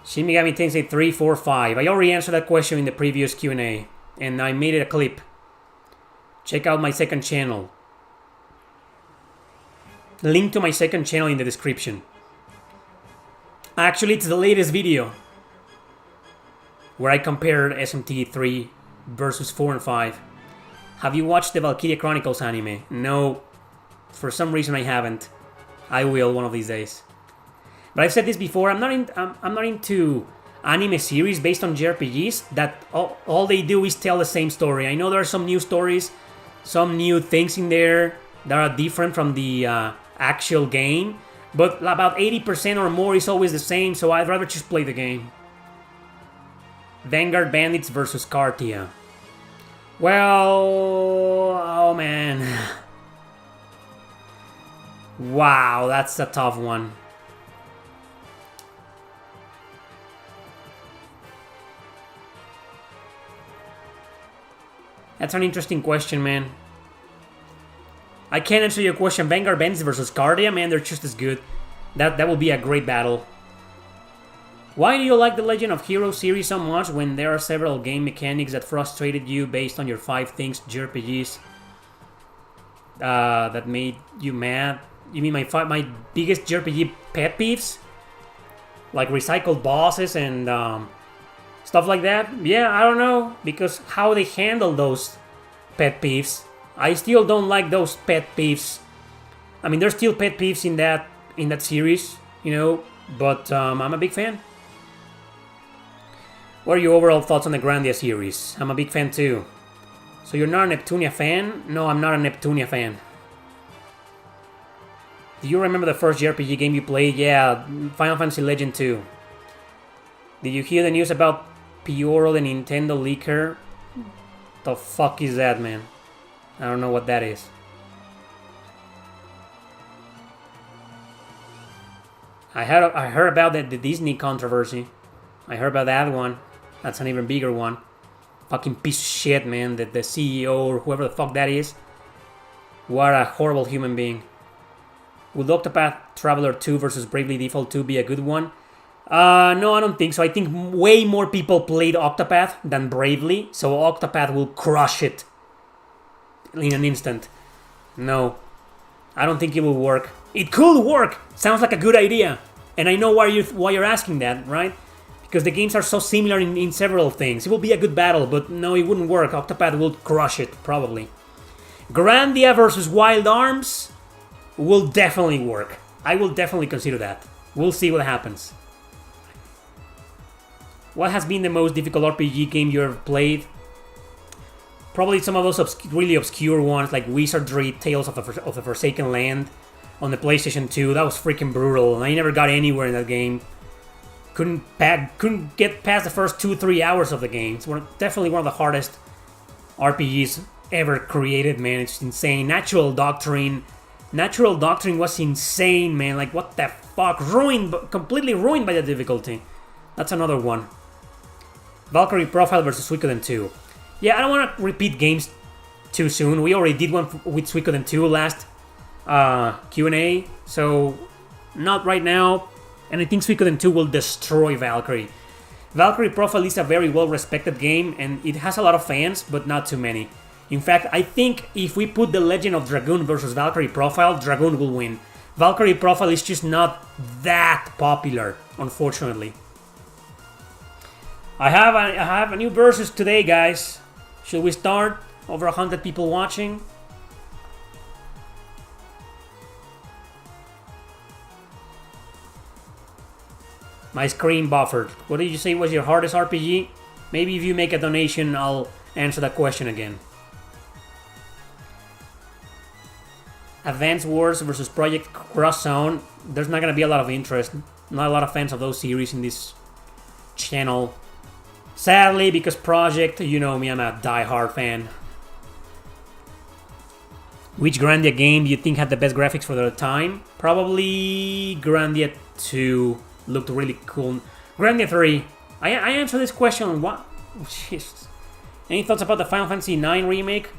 Shin Megami Tensei 3, 4, 5. I already answered that question in the previous Q&A, and I made it a clip. Check out my second channel. Link to my second channel in the description. Actually, it's the latest video where I compared SMT 3 versus 4 and 5. Have you watched the Valkyria Chronicles anime? No, for some reason I haven't. I will one of these days. But I've said this before, I'm not into anime series based on JRPGs that all they do is tell the same story. I know there are some new stories, some new things in there that are different from the actual game, but about 80% or more is always the same, so I'd rather just play the game. Vanguard Bandits versus Cartia. Well, oh man. Wow, that's a tough one. That's an interesting question, man. I can't answer your question. Vanguard Bandits versus Cardia, man, they're just as good. That will be a great battle. Why do you like the Legend of Heroes series so much when there are several game mechanics that frustrated you based on your 5 things JRPGs that made you mad? You mean my biggest JRPG pet peeves? Like recycled bosses and stuff like that? Yeah, I don't know, because how they handle those pet peeves. I still don't like those pet peeves. I mean, there's still pet peeves in that series, you know, but I'm a big fan. What are your overall thoughts on the Grandia series? I'm a big fan too. So you're not a Neptunia fan? No, I'm not a Neptunia fan. Do you remember the first JRPG game you played? Yeah, Final Fantasy Legend 2. Did you hear the news about Pioro, the Nintendo leaker? The fuck is that, man? I don't know what that is. I heard about the Disney controversy. I heard about that one. That's an even bigger one. Fucking piece of shit, man. The CEO or whoever the fuck that is. What a horrible human being. Would Octopath Traveler 2 versus Bravely Default 2 be a good one? No, I don't think so. I think way more people played Octopath than Bravely, so Octopath will crush it in an instant. No, I don't think it will work. It could work! Sounds like a good idea. And I know why you're asking that, right? Because the games are so similar in several things. It will be a good battle, but no, it wouldn't work. Octopath will crush it, probably. Grandia versus Wild Arms will definitely work. I will definitely consider that. We'll see what happens. What has been the most difficult RPG game you ever played? Probably some of those really obscure ones like Wizardry, Tales of the Forsaken Land on the PlayStation 2. That was freaking brutal, and I never got anywhere in that game. Couldn't get past the first 2-3 hours of the game. It's definitely one of the hardest RPGs ever created, man. It's insane. Natural Doctrine was insane, man. Like, what the fuck? Completely ruined by the difficulty. That's another one. Valkyrie Profile versus Suikoden 2. Yeah, I don't want to repeat games too soon. We already did one with Suikoden 2 last Q&A, so not right now. And I think Suikoden 2 will destroy Valkyrie. Valkyrie Profile is a very well-respected game, and it has a lot of fans, but not too many. In fact, I think if we put the Legend of Dragoon versus Valkyrie Profile, Dragoon will win. Valkyrie Profile is just not that popular, unfortunately. I have a new versus today, guys. Should we start? Over 100 people watching. My screen buffered. What did you say was your hardest RPG? Maybe if you make a donation, I'll answer that question again. Advance Wars versus Project Cross Zone. There's not going to be a lot of interest. Not a lot of fans of those series in this channel. Sadly, because Project, you know me, I'm a die-hard fan. Which Grandia game do you think had the best graphics for the time? Probably Grandia 2. Looked really cool. Grandia 3. I answered this question. What? Jeez. Any thoughts about the Final Fantasy IX remake?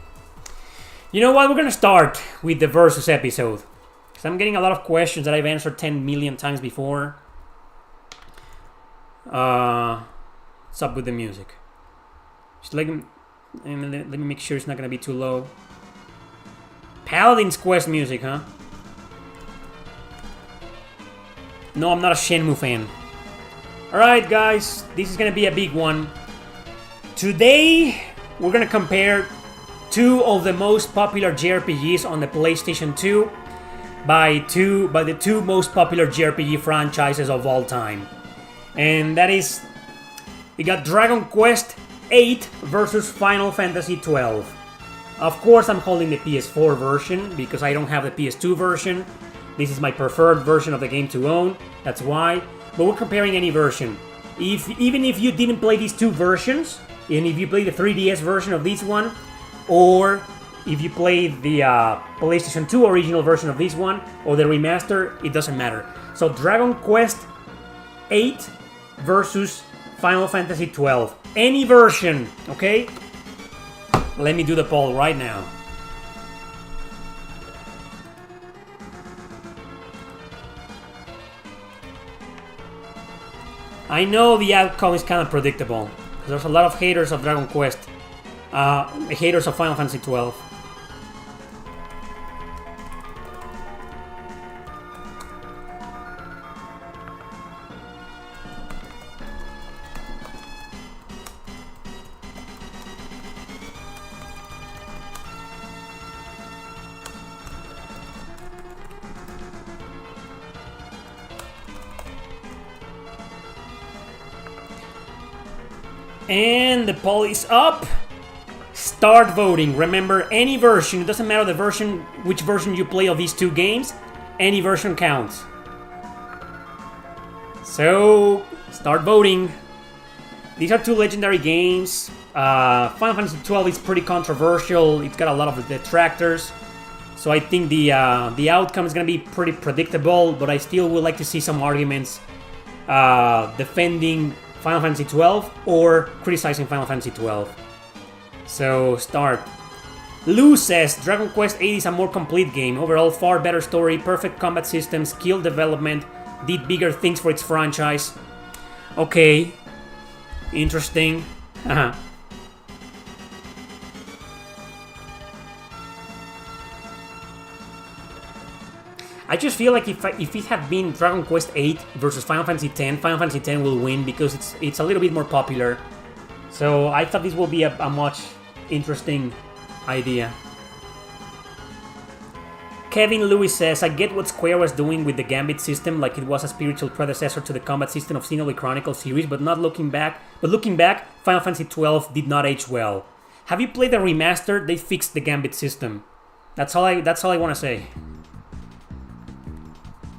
You know what? We're gonna start with the Versus episode. Because I'm getting a lot of questions that I've answered 10 million times before. What's up with the music? Just let me make sure it's not gonna be too low. Paladin's Quest music, huh? No, I'm not a Shenmue fan. Alright, guys, this is gonna be a big one. Today, we're gonna compare two of the most popular JRPGs on the PlayStation 2 by the two most popular JRPG franchises of all time. And that is, we got Dragon Quest VIII versus Final Fantasy XII. Of course, I'm holding the PS4 version because I don't have the PS2 version. This is my preferred version of the game to own, that's why. But we're comparing any version. Even if you didn't play these two versions, and if you play the 3DS version of this one, or if you play the PlayStation 2 original version of this one, or the remaster, it doesn't matter. So Dragon Quest VIII versus Final Fantasy XII. Any version, okay? Let me do the poll right now. I know the outcome is kind of predictable, because there's a lot of haters of Dragon Quest, haters of Final Fantasy XII. And the poll is up. Start voting. Remember, any version, it doesn't matter the version, which version you play of these two games, any version counts. So, start voting. These are two legendary games. Final Fantasy XII is pretty controversial. It's got a lot of detractors. So I think the outcome is going to be pretty predictable, but I still would like to see some arguments defending Final Fantasy XII or criticizing Final Fantasy XII. So, start. Lou says, Dragon Quest VIII is a more complete game. Overall, far better story, perfect combat system, skill development, did bigger things for its franchise. Okay. Interesting. I just feel like if it had been Dragon Quest VIII versus Final Fantasy X, Final Fantasy X will win because it's a little bit more popular. So I thought this will be a much interesting idea. Kevin Lewis says, I get what Square was doing with the Gambit system, like it was a spiritual predecessor to the combat system of Xenoblade Chronicles series, but looking back, Final Fantasy XII did not age well. Have you played the remaster? They fixed the Gambit system. That's all I want to say.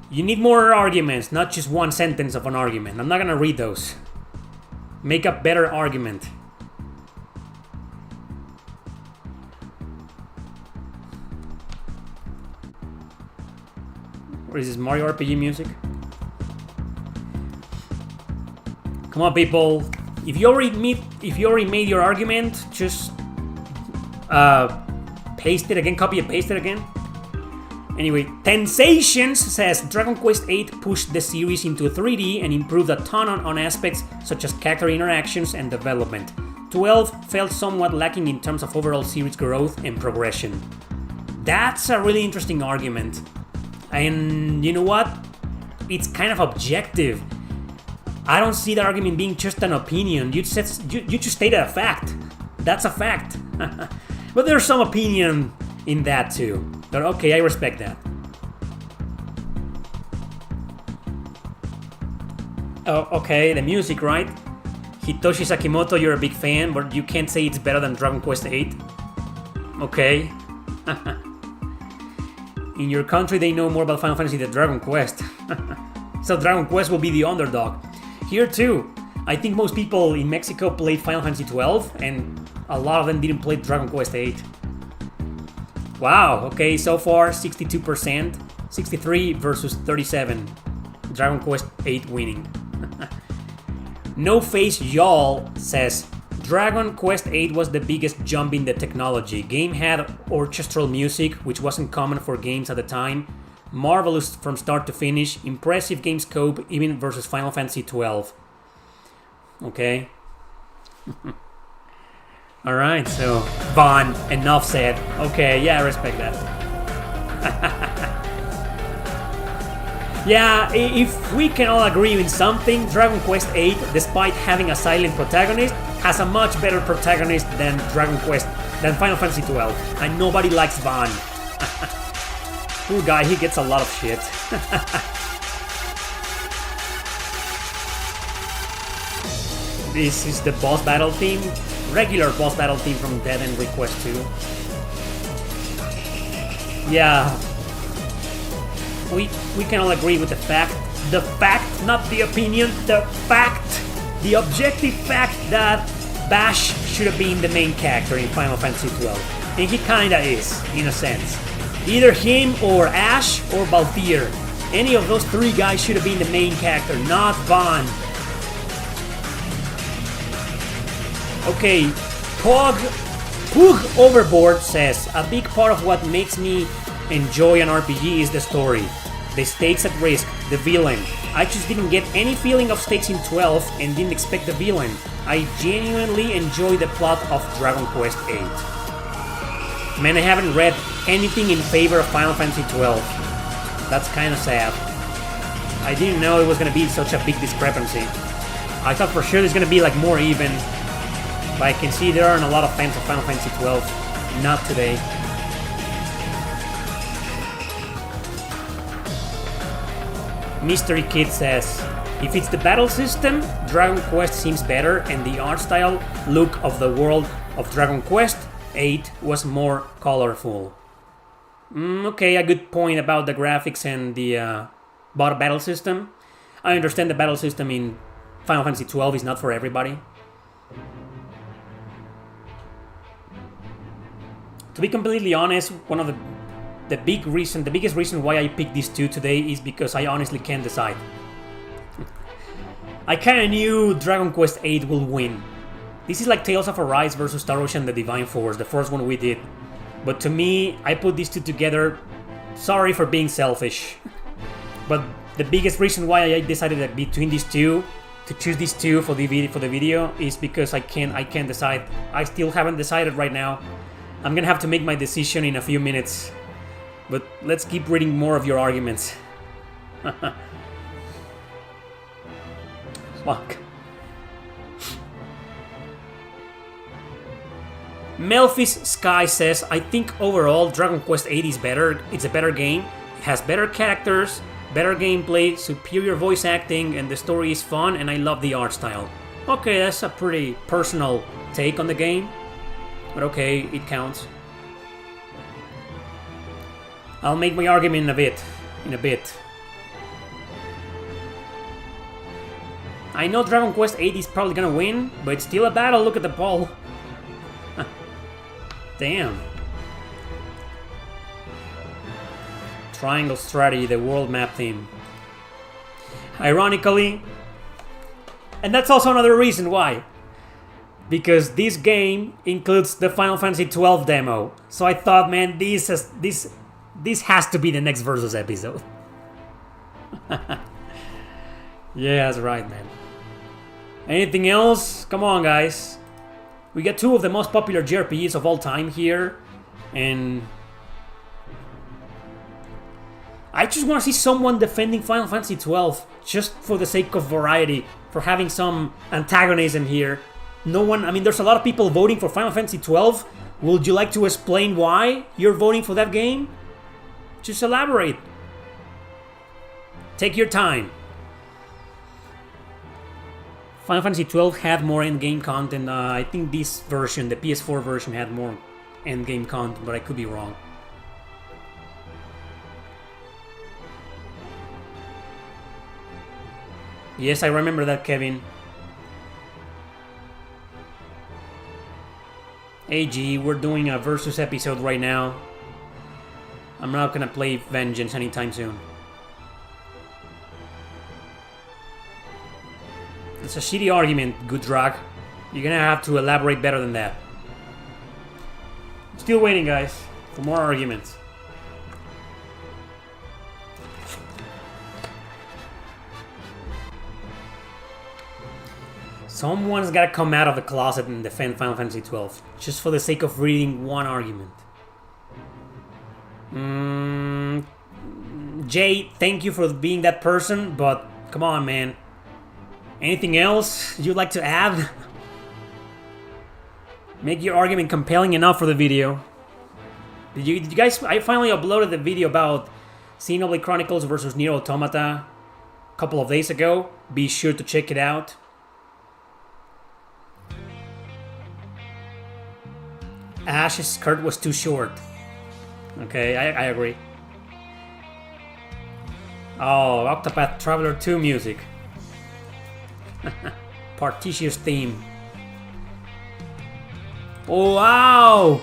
You need more arguments, not just one sentence of an argument. I'm not gonna read those. Make a better argument. What is this, Mario RPG music? Come on, people. If you already made your argument, just paste it again, copy and paste it again. Anyway, Tensations says Dragon Quest VIII pushed the series into 3D and improved a ton on aspects such as character interactions and development. 12 felt somewhat lacking in terms of overall series growth and progression. That's a really interesting argument. And you know what? It's kind of objective. I don't see the argument being just an opinion. You just stated a fact. That's a fact. But there's some opinion in that too. But okay, I respect that. Oh, okay, the music, right? Hitoshi Sakimoto, you're a big fan, but you can't say it's better than Dragon Quest VIII. Okay. In your country, they know more about Final Fantasy than Dragon Quest. So Dragon Quest will be the underdog. Here too, I think most people in Mexico played Final Fantasy XII, and a lot of them didn't play Dragon Quest VIII. Wow, okay, so far 62%, 63 versus 37. Dragon Quest VIII winning. No Face Y'all says, Dragon Quest VIII was the biggest jump in the technology. Game had orchestral music, which wasn't common for games at the time. Marvelous from start to finish. Impressive game scope, even versus Final Fantasy XII. Okay. Alright, so Vaughn, enough said. Okay, yeah, I respect that. Yeah, if we can all agree in something, Dragon Quest VIII, despite having a silent protagonist, has a much better protagonist than Final Fantasy XII. And nobody likes Vaughn. Poor guy, he gets a lot of shit. This is the boss battle theme. Regular boss battle theme from Dead End Request 2. Yeah. We can all agree with the fact, not the opinion, the fact, the objective fact that Bash should have been the main character in Final Fantasy XII. And he kinda is, in a sense. Either him or Ash or Balthier. Any of those three guys should have been the main character, not Vaughn. Okay, Pug Overboard says, a big part of what makes me enjoy an RPG is the story. The stakes at risk, the villain. I just didn't get any feeling of stakes in 12 and didn't expect the villain. I genuinely enjoy the plot of Dragon Quest VIII. Man, I haven't read anything in favor of Final Fantasy XII. That's kinda sad. I didn't know it was gonna be such a big discrepancy. I thought for sure it's gonna be like more even. But I can see there aren't a lot of fans of Final Fantasy XII. Not today. Mystery Kid says, if it's the battle system, Dragon Quest seems better and the art style look of the world of Dragon Quest VIII was more colorful. Okay, a good point about the graphics and the battle system. I understand the battle system in Final Fantasy XII is not for everybody. To be completely honest, one of the biggest reason why I picked these two today is because I honestly can't decide. I kinda knew Dragon Quest VIII will win. This is like Tales of Arise versus Star Ocean the Divine Force, the first one we did. But to me, I put these two together. Sorry for being selfish. But the biggest reason why I decided that between these two, to choose these two for the video, is because I can't decide. I still haven't decided right now. I'm gonna have to make my decision in a few minutes. But let's keep reading more of your arguments. Fuck. Melphis Sky says, I think overall Dragon Quest VIII is better. It's a better game. It has better characters, better gameplay, superior voice acting, and the story is fun, and I love the art style. Okay, that's a pretty personal take on the game. But okay, it counts. I'll make my argument in a bit. I know Dragon Quest VIII is probably gonna win, but it's still a battle, look at the poll. Damn. Triangle Strategy, the world map theme. Ironically, and that's also another reason why. because this game includes the Final Fantasy 12 demo. So I thought, man, this has to be the next Versus episode. Yeah, that's right, man. Anything else? Come on, guys. We got two of the most popular JRPGs of all time here, and I just want to see someone defending Final Fantasy 12 just for the sake of variety, for having some antagonism here. No one, I mean, there's a lot of people voting for Final Fantasy 12. Would you like to explain why you're voting for that game? Just elaborate. Take your time. Final Fantasy 12 had more endgame content. I think this version, the PS4 version, had more endgame content, but I could be wrong. Yes, I remember that, Kevin. AG, we're doing a Versus episode right now. I'm not gonna play Vengeance anytime soon. It's a shitty argument, Goodrag. You're gonna have to elaborate better than that. Still waiting, guys, for more arguments. Someone's gotta come out of the closet and defend Final Fantasy 12, just for the sake of reading one argument. Jay, thank you for being that person, but come on, man. Anything else you'd like to add? Make your argument compelling enough for the video. Did you guys? I finally uploaded the video about Xenoblade Chronicles versus Nier Automata a couple of days ago. Be sure to check it out. Ash's skirt was too short. Okay, I agree. Oh, Octopath Traveler 2 music. Partitious theme. Oh, wow!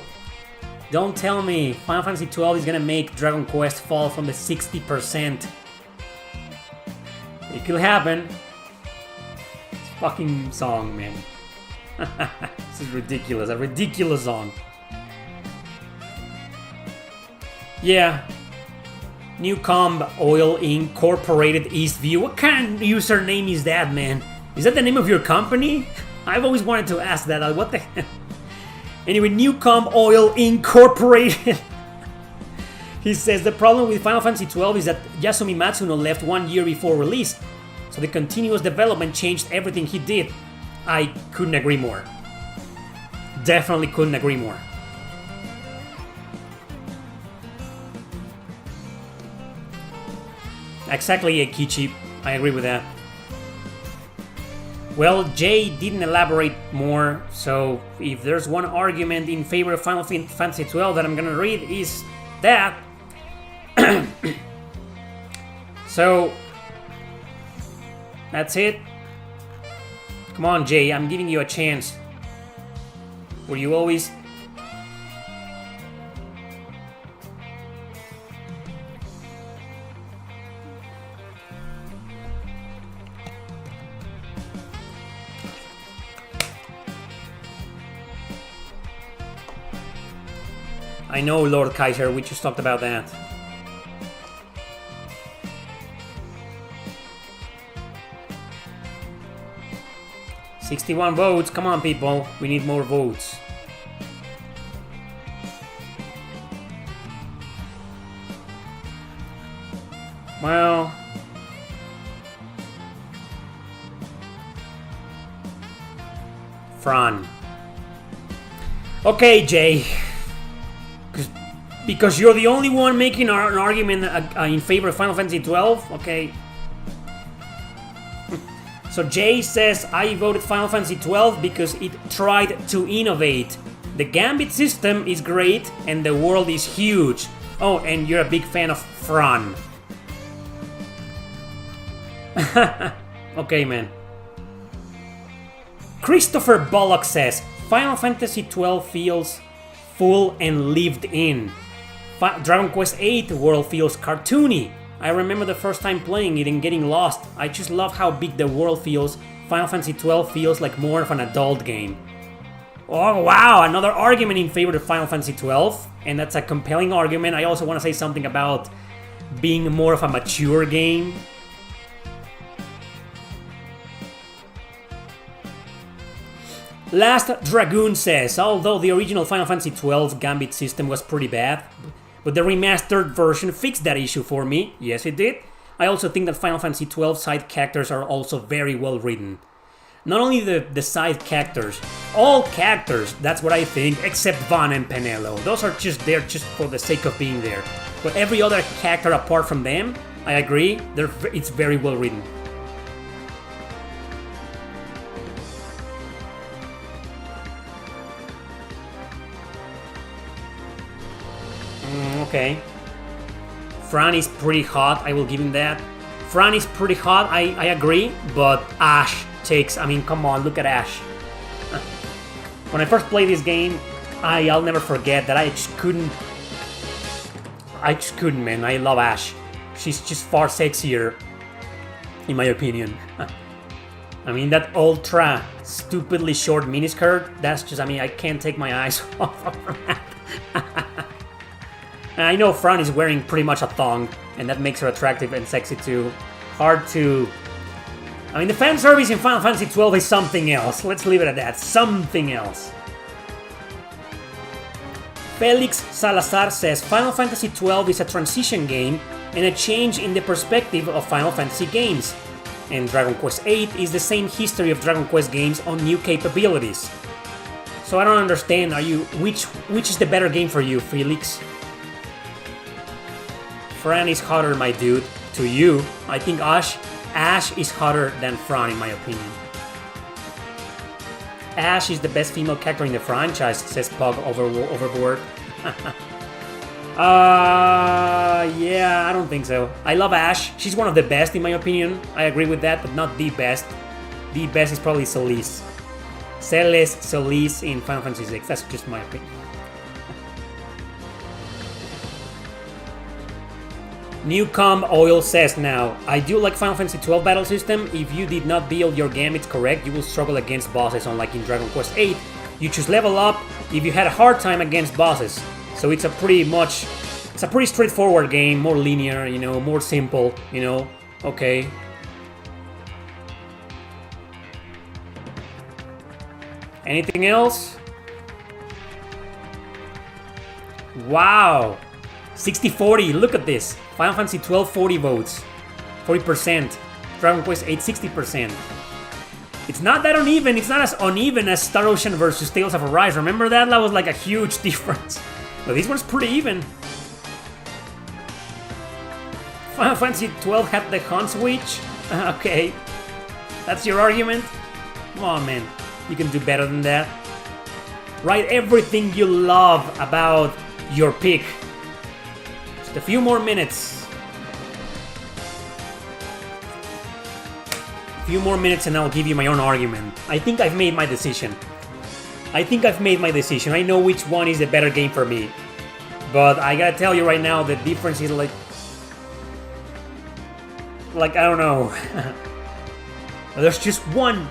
Don't tell me Final Fantasy 12 is gonna make Dragon Quest fall from the 60%. It could happen. It's a fucking song, man. This is ridiculous. A ridiculous song. Yeah. New Comb Oil Incorporated Eastview. What kind of username is that, man? Is that the name of your company? I've always wanted to ask that. What the hell? Anyway, New Comb Oil Incorporated. He says the problem with Final Fantasy 12 is that Yasumi Matsuno left 1 year before release, so the continuous development changed everything he did. I couldn't agree more. Definitely couldn't agree more. Exactly, Kichi. I agree with that. Well, Jay didn't elaborate more, so if there's one argument in favor of Final Fantasy 12 that I'm gonna read is that. So, that's it. Come on, Jay, I'm giving you a chance. Were you always... I know, Lord Kaiser, we just talked about that. $61 votes, come on people, we need more votes. Well... Fran. Okay, Jay. Because you're the only one making an argument in favor of Final Fantasy 12, okay? So Jay says, I voted Final Fantasy 12 because it tried to innovate. The Gambit system is great and the world is huge. Oh, and you're a big fan of Fran. Okay, man. Christopher Bullock says, Final Fantasy 12 feels full and lived in. Dragon Quest VIII world feels cartoony. I remember the first time playing it and getting lost. I just love how big the world feels. Final Fantasy 12 feels like more of an adult game. Oh, wow, another argument in favor of Final Fantasy XII, and that's a compelling argument. I also want to say something about being more of a mature game. Last Dragoon says, although the original Final Fantasy XII Gambit system was pretty bad, but the remastered version fixed that issue for me. Yes, it did. I also think that Final Fantasy XII side characters are also very well written. Not only the side characters, all characters, that's what I think, except Vaughn and Penelo. Those are just there just for the sake of being there. But every other character apart from them, I agree, it's very well written. Okay. Fran is pretty hot, I will give him that. Fran is pretty hot, I agree, but Ash takes, I mean, come on, look at Ash. When I first played this game, I'll never forget that I just couldn't, man. I love Ash. She's just far sexier, in my opinion. I mean, that ultra stupidly short miniskirt, that's just, I mean, I can't take my eyes off of that. And I know Fran is wearing pretty much a thong, and that makes her attractive and sexy too. Hard to... I mean, the fan service in Final Fantasy XII is something else. Let's leave it at that. Something else. Felix Salazar says, Final Fantasy XII is a transition game and a change in the perspective of Final Fantasy games. And Dragon Quest VIII is the same history of Dragon Quest games on new capabilities. So I don't understand, which is the better game for you, Felix? Fran is hotter, my dude. To you, I think Ash is hotter than Fran, in my opinion. Ash is the best female character in the franchise, says Pug Overboard. Yeah, I don't think so. I love Ash. She's one of the best, in my opinion. I agree with that, but not the best. The best is probably Solis. Celeste, Solis in Final Fantasy VI. That's just my opinion. Newcomb Oil says now, I do like Final Fantasy XII battle system. If you did not build your gambits correct, you will struggle against bosses, unlike in Dragon Quest VIII. You choose level up if you had a hard time against bosses. So it's a pretty straightforward game, more linear, you know, more simple, you know, okay. Anything else? Wow. 60-40, look at this. Final Fantasy XII, 40 votes. 40%. Dragon Quest VIII, 60%. It's not that uneven. It's not as uneven as Star Ocean versus Tales of Arise. Remember that? That was like a huge difference. But this one's pretty even. Final Fantasy XII had the Hunt switch. Okay. That's your argument? Come on, man. You can do better than that. Write everything you love about your pick. A few more minutes. A few more minutes and I'll give you my own argument. I think I've made my decision. I know which one is the better game for me. But I gotta tell you right now, the difference is like I don't know. There's just one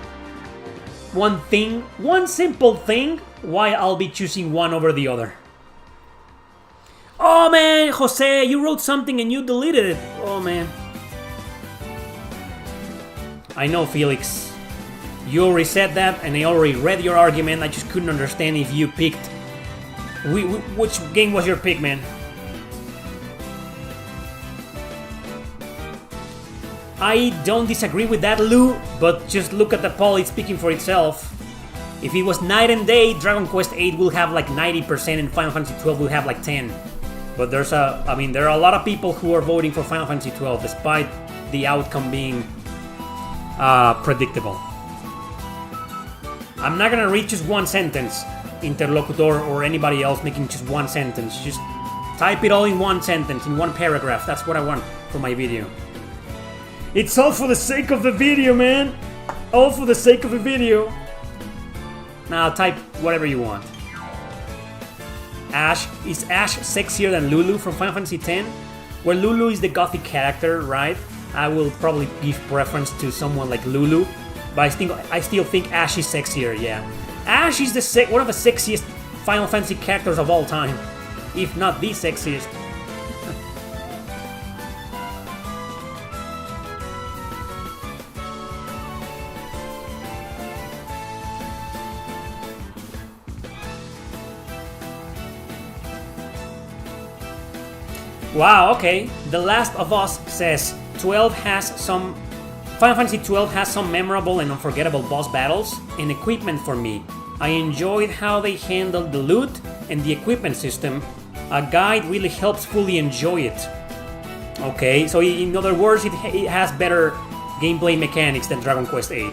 simple thing why I'll be choosing one over the other. Oh man, Jose, you wrote something and you deleted it. Oh man. I know, Felix. You already said that and I already read your argument. I just couldn't understand if you picked... Which game was your pick, man? I don't disagree with that, Lou, but just look at the poll, it's speaking for itself. If it was night and day, Dragon Quest VIII will have like 90% and Final Fantasy XII will have like 10%. But there are a lot of people who are voting for Final Fantasy XII despite the outcome being predictable. I'm not gonna read just one sentence, Interlocutor or anybody else making just one sentence. Just type it all in one sentence, in one paragraph. That's what I want for my video. It's all for the sake of the video, man. All for the sake of the video. Now type whatever you want. Is Ash sexier than Lulu from Final Fantasy X? Well, Lulu is the gothic character, right? I will probably give preference to someone like Lulu, but I still think Ash is sexier, yeah. Ash is one of the sexiest Final Fantasy characters of all time, if not the sexiest. Wow, okay. The Last of Us says Final Fantasy 12 has some memorable and unforgettable boss battles and equipment for me. I enjoyed how they handled the loot and the equipment system. A guide really helps fully enjoy it. Okay, so in other words, it has better gameplay mechanics than Dragon Quest VIII.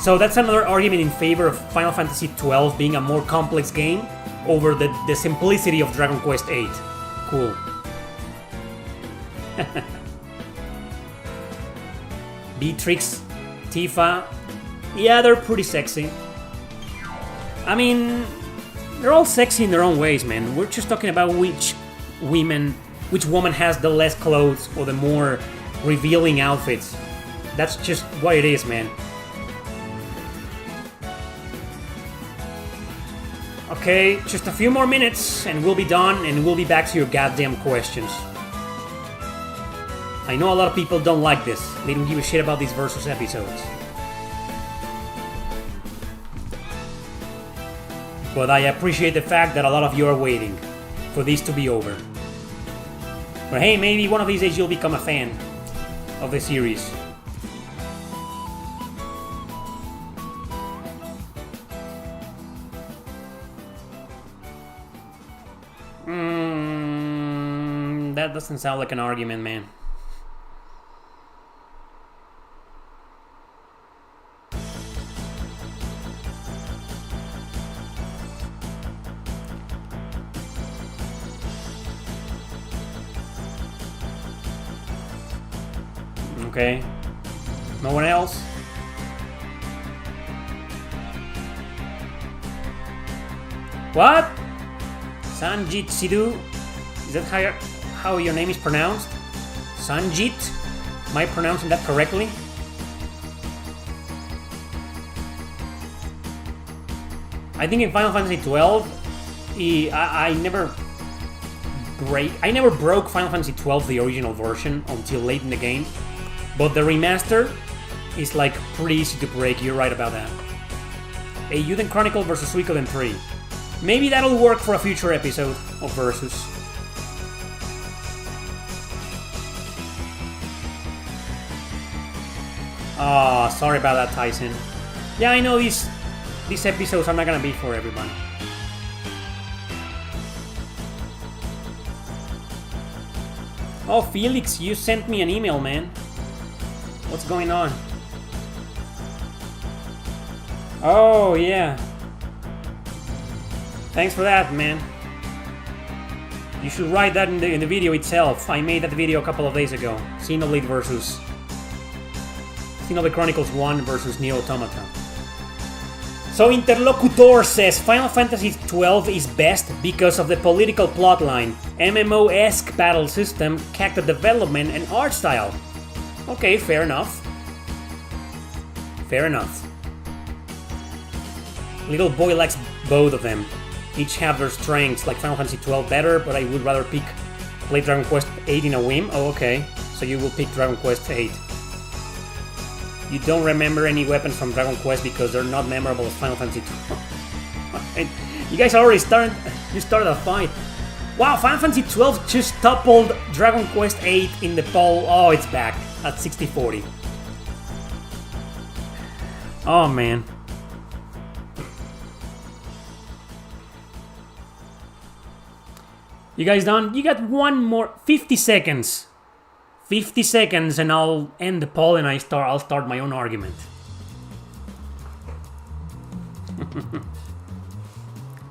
So that's another argument in favor of Final Fantasy 12 being a more complex game over the simplicity of Dragon Quest VIII. Cool. Beatrix, Tifa, yeah, they're pretty sexy. I mean, they're all sexy in their own ways, man. We're just talking about which woman has the less clothes or the more revealing outfits. That's just what it is, man. Okay, just a few more minutes and we'll be done and we'll be back to your goddamn questions. I know a lot of people don't like this. They don't give a shit about these Versus episodes. But I appreciate the fact that a lot of you are waiting for this to be over. But hey, maybe one of these days you'll become a fan of the series. That doesn't sound like an argument, man. Okay. No one else? What? Sanjit Sidhu? Is that how your name is pronounced? Sanjit? Am I pronouncing that correctly? I think in Final Fantasy 12, I never broke Final Fantasy 12, the original version, until late in the game. But the remaster is like pretty easy to break, you're right about that. A Eiyuden Chronicle versus Suikoden 3. Maybe that'll work for a future episode of Versus. Ah, sorry about that, Tyson. Yeah, I know these episodes are not gonna be for everyone. Oh, Felix, you sent me an email, man. What's going on? Oh, yeah. Thanks for that, man. You should write that in the video itself. I made that video a couple of days ago. Xenoblade versus Xenoblade Chronicles 1 versus Nier Automata. So Interlocutor says Final Fantasy XII is best because of the political plotline, MMO-esque battle system, character development, and art style. Okay, fair enough. Fair enough. Little boy likes both of them. Each have their strengths, like Final Fantasy XII better, but I would rather play Dragon Quest VIII in a whim. Oh, okay. So you will pick Dragon Quest VIII. You don't remember any weapons from Dragon Quest because they're not memorable as Final Fantasy XII. You guys already started a fight. Wow, Final Fantasy XII just toppled Dragon Quest VIII in the poll. Oh, it's back at 60-40. Oh, man. You guys done? You got one more 50 seconds. 50 seconds and I'll end the poll and I'll start my own argument.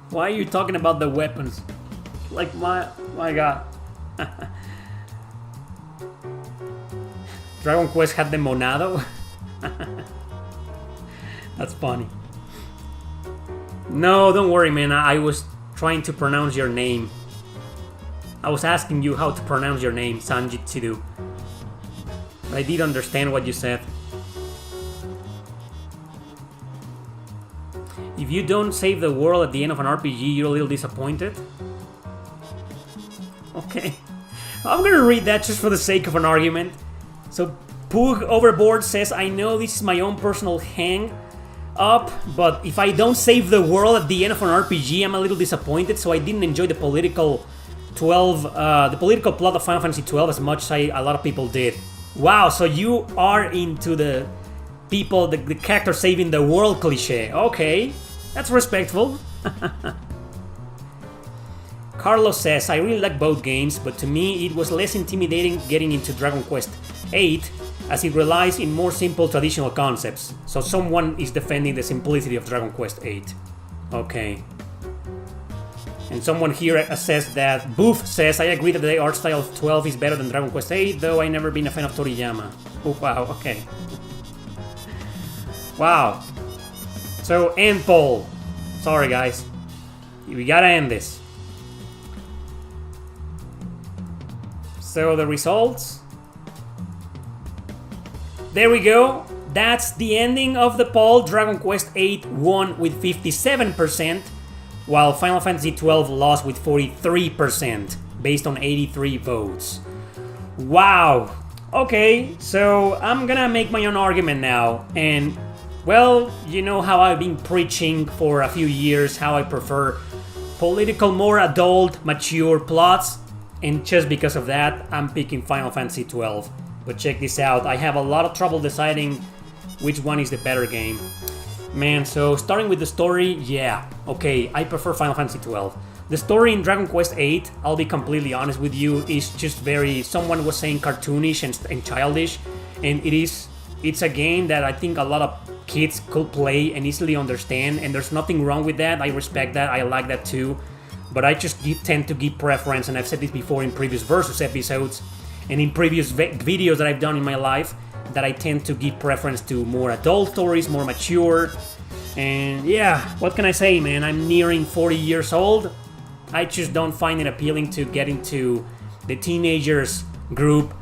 Why are you talking about the weapons? Like my god. Dragon Quest had the Monado? That's funny. No, don't worry, man. I was trying to pronounce your name. I was asking you how to pronounce your name, Sanjit Sidhu. I did understand what you said. If you don't save the world at the end of an RPG, you're a little disappointed. Okay. I'm gonna read that just for the sake of an argument. So, Poog Overboard says, I know this is my own personal hang up, but if I don't save the world at the end of an RPG, I'm a little disappointed, so I didn't enjoy the political plot of Final Fantasy XII as much as a lot of people did. Wow, so you are into the people, the character saving the world cliche. Okay, that's respectful. Carlos says, I really like both games, but to me it was less intimidating getting into Dragon Quest VIII, as it relies in more simple traditional concepts. So someone is defending the simplicity of Dragon Quest VIII. Okay. And someone here says that, Boof says, I agree that the art style of 12 is better than Dragon Quest VIII, though I never been a fan of Toriyama. Oh, wow, okay. Wow. So, end poll. Sorry, guys. We gotta end this. So, the results. There we go. That's the ending of the poll. Dragon Quest VIII won with 57%, while Final Fantasy XII lost with 43%, based on 83 votes. Wow. Okay, so I'm gonna make my own argument now, and well, you know how I've been preaching for a few years how I prefer political, more adult, mature plots, and just because of that, I'm picking Final Fantasy XII. But check this out, I have a lot of trouble deciding which one is the better game. Man, so starting with the story, yeah, okay, I prefer Final Fantasy XII. The story in Dragon Quest VIII, I'll be completely honest with you, is just very, someone was saying cartoonish and childish, and it's a game that I think a lot of kids could play and easily understand, and there's nothing wrong with that. I respect that, I like that too, but I just tend to give preference, and I've said this before in previous Versus episodes, and in previous videos that I've done in my life, that I tend to give preference to more adult stories, more mature. And yeah, what can I say, man? I'm nearing 40 years old. I just don't find it appealing to get into the teenagers group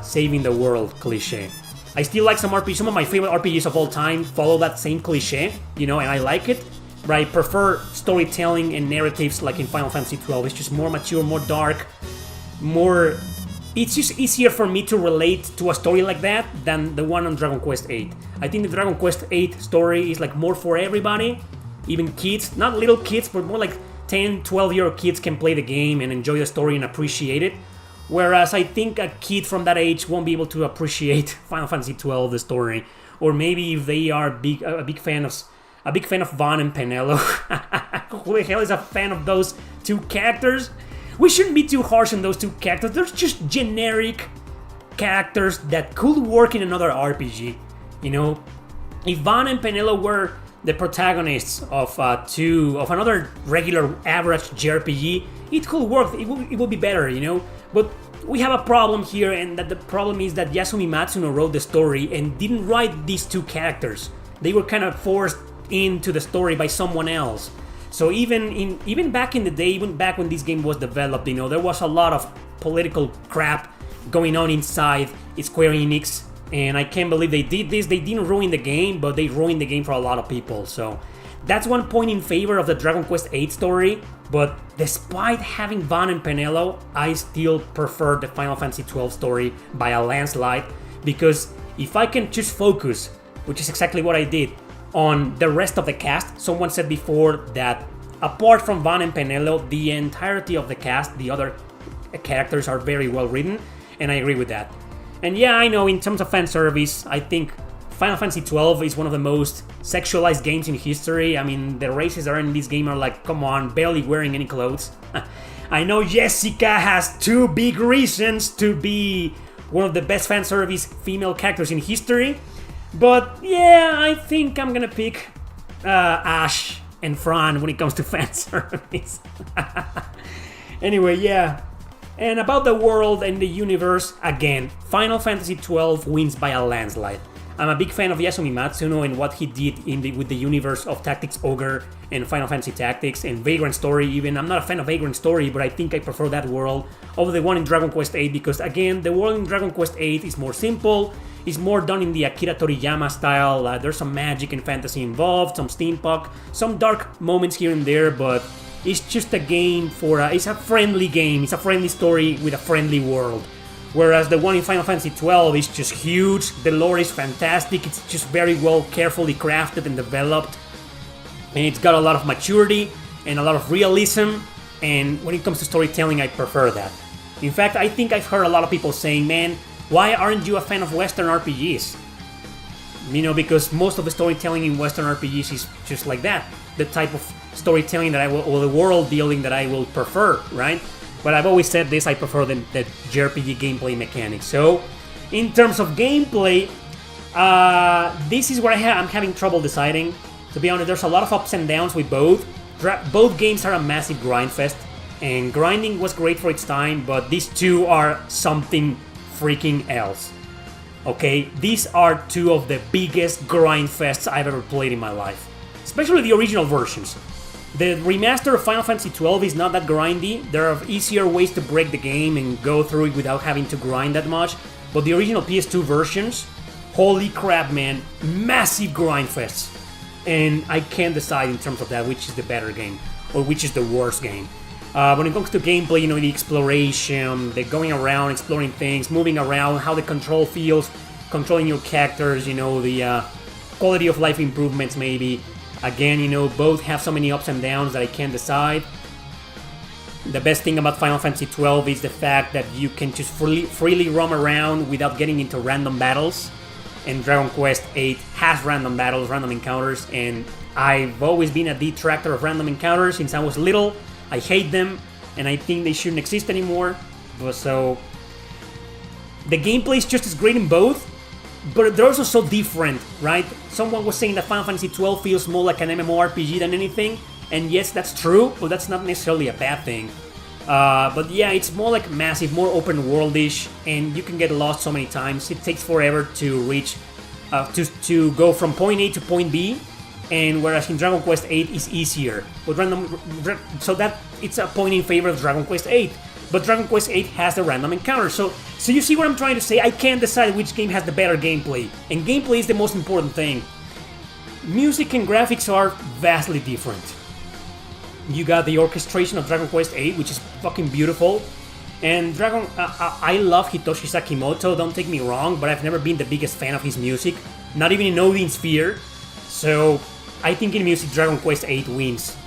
saving the world cliche. I still like some RPGs. Some of my favorite RPGs of all time follow that same cliche, you know, and I like it. But I prefer storytelling and narratives like in Final Fantasy XII. It's just more mature, more dark, more... It's just easier for me to relate to a story like that than the one on Dragon Quest VIII. I think the Dragon Quest VIII story is like more for everybody, even kids, not little kids, but more like 10, 12-year-old kids can play the game and enjoy the story and appreciate it. Whereas I think a kid from that age won't be able to appreciate Final Fantasy XII, the story, or maybe if they are a big fan of Vaughn and Penelo. Who the hell is a fan of those two characters? We shouldn't be too harsh on those two characters. They're just generic characters that could work in another RPG. You know, if Vaughn and Penelo were the protagonists of another regular average JRPG, it could work. It would be better, you know. But we have a problem here, and that the problem is that Yasumi Matsuno wrote the story and didn't write these two characters. They were kind of forced into the story by someone else. So even back in the day, even back when this game was developed, you know, there was a lot of political crap going on inside Square Enix, and I can't believe they did this. They didn't ruin the game, but they ruined the game for a lot of people. So that's one point in favor of the Dragon Quest VIII story, but despite having Vaughn and Penelo, I still prefer the Final Fantasy XII story by a landslide, because if I can just focus, which is exactly what I did, on the rest of the cast. Someone said before that apart from Vaughn and Penelo, the entirety of the cast, the other characters are very well written, and I agree with that. And yeah, I know in terms of fan service, I think Final Fantasy XII is one of the most sexualized games in history. I mean, the races that are in this game are like, come on, barely wearing any clothes. I know Jessica has two big reasons to be one of the best fan service female characters in history. But yeah, I think I'm gonna pick Ash and Fran when it comes to fan service. Anyway, yeah. And about the world and the universe, again, Final Fantasy XII wins by a landslide. I'm a big fan of Yasumi Matsuno and what he did with the universe of Tactics Ogre and Final Fantasy Tactics and Vagrant Story even. I'm not a fan of Vagrant Story, but I think I prefer that world over the one in Dragon Quest VIII because, again, the world in Dragon Quest VIII is more simple, is more done in the Akira Toriyama style. There's some magic and fantasy involved, some steampunk, some dark moments here and there, but it's just a game it's a friendly game, it's a friendly story with a friendly world. Whereas the one in Final Fantasy XII is just huge, the lore is fantastic, it's just very well carefully crafted and developed, and it's got a lot of maturity and a lot of realism, and when it comes to storytelling, I prefer that. In fact, I think I've heard a lot of people saying, man, why aren't you a fan of Western RPGs? You know, because most of the storytelling in Western RPGs is just like that, the type of storytelling or the world building that I will prefer, right? But I've always said this, I prefer the JRPG gameplay mechanics. So, in terms of gameplay, this is where I'm having trouble deciding. To be honest, there's a lot of ups and downs with both. Both games are a massive grind fest, and grinding was great for its time, but these two are something freaking else. Okay, these are two of the biggest grind fests I've ever played in my life. Especially the original versions. The remaster of Final Fantasy XII is not that grindy. There are easier ways to break the game and go through it without having to grind that much. But the original PS2 versions, holy crap, man, massive grind fests. And I can't decide in terms of that which is the better game or which is the worst game. When it comes to gameplay, you know, the exploration, the going around, exploring things, moving around, how the control feels, controlling your characters, you know, the quality of life improvements maybe. Again, you know, both have so many ups and downs that I can't decide. The best thing about Final Fantasy XII is the fact that you can just freely roam around without getting into random battles. And Dragon Quest VIII has random battles, random encounters, and I've always been a detractor of random encounters since I was little. I hate them, and I think they shouldn't exist anymore. So, the gameplay is just as great in both, but they're also so different, right? Someone was saying that Final Fantasy XII feels more like an MMORPG than anything, and yes, that's true, but that's not necessarily a bad thing. But yeah, it's more like massive, more open world-ish, and you can get lost so many times. It takes forever to reach, to go from point A to point B, and whereas in Dragon Quest VIII is easier. But so that it's a point in favor of Dragon Quest VIII. But Dragon Quest VIII has the random encounter. So you see what I'm trying to say? I can't decide which game has the better gameplay. And gameplay is the most important thing. Music and graphics are vastly different. You got the orchestration of Dragon Quest VIII, which is fucking beautiful. And I love Hitoshi Sakimoto, don't take me wrong, but I've never been the biggest fan of his music. Not even in Odin Sphere. So I think in music Dragon Quest VIII wins.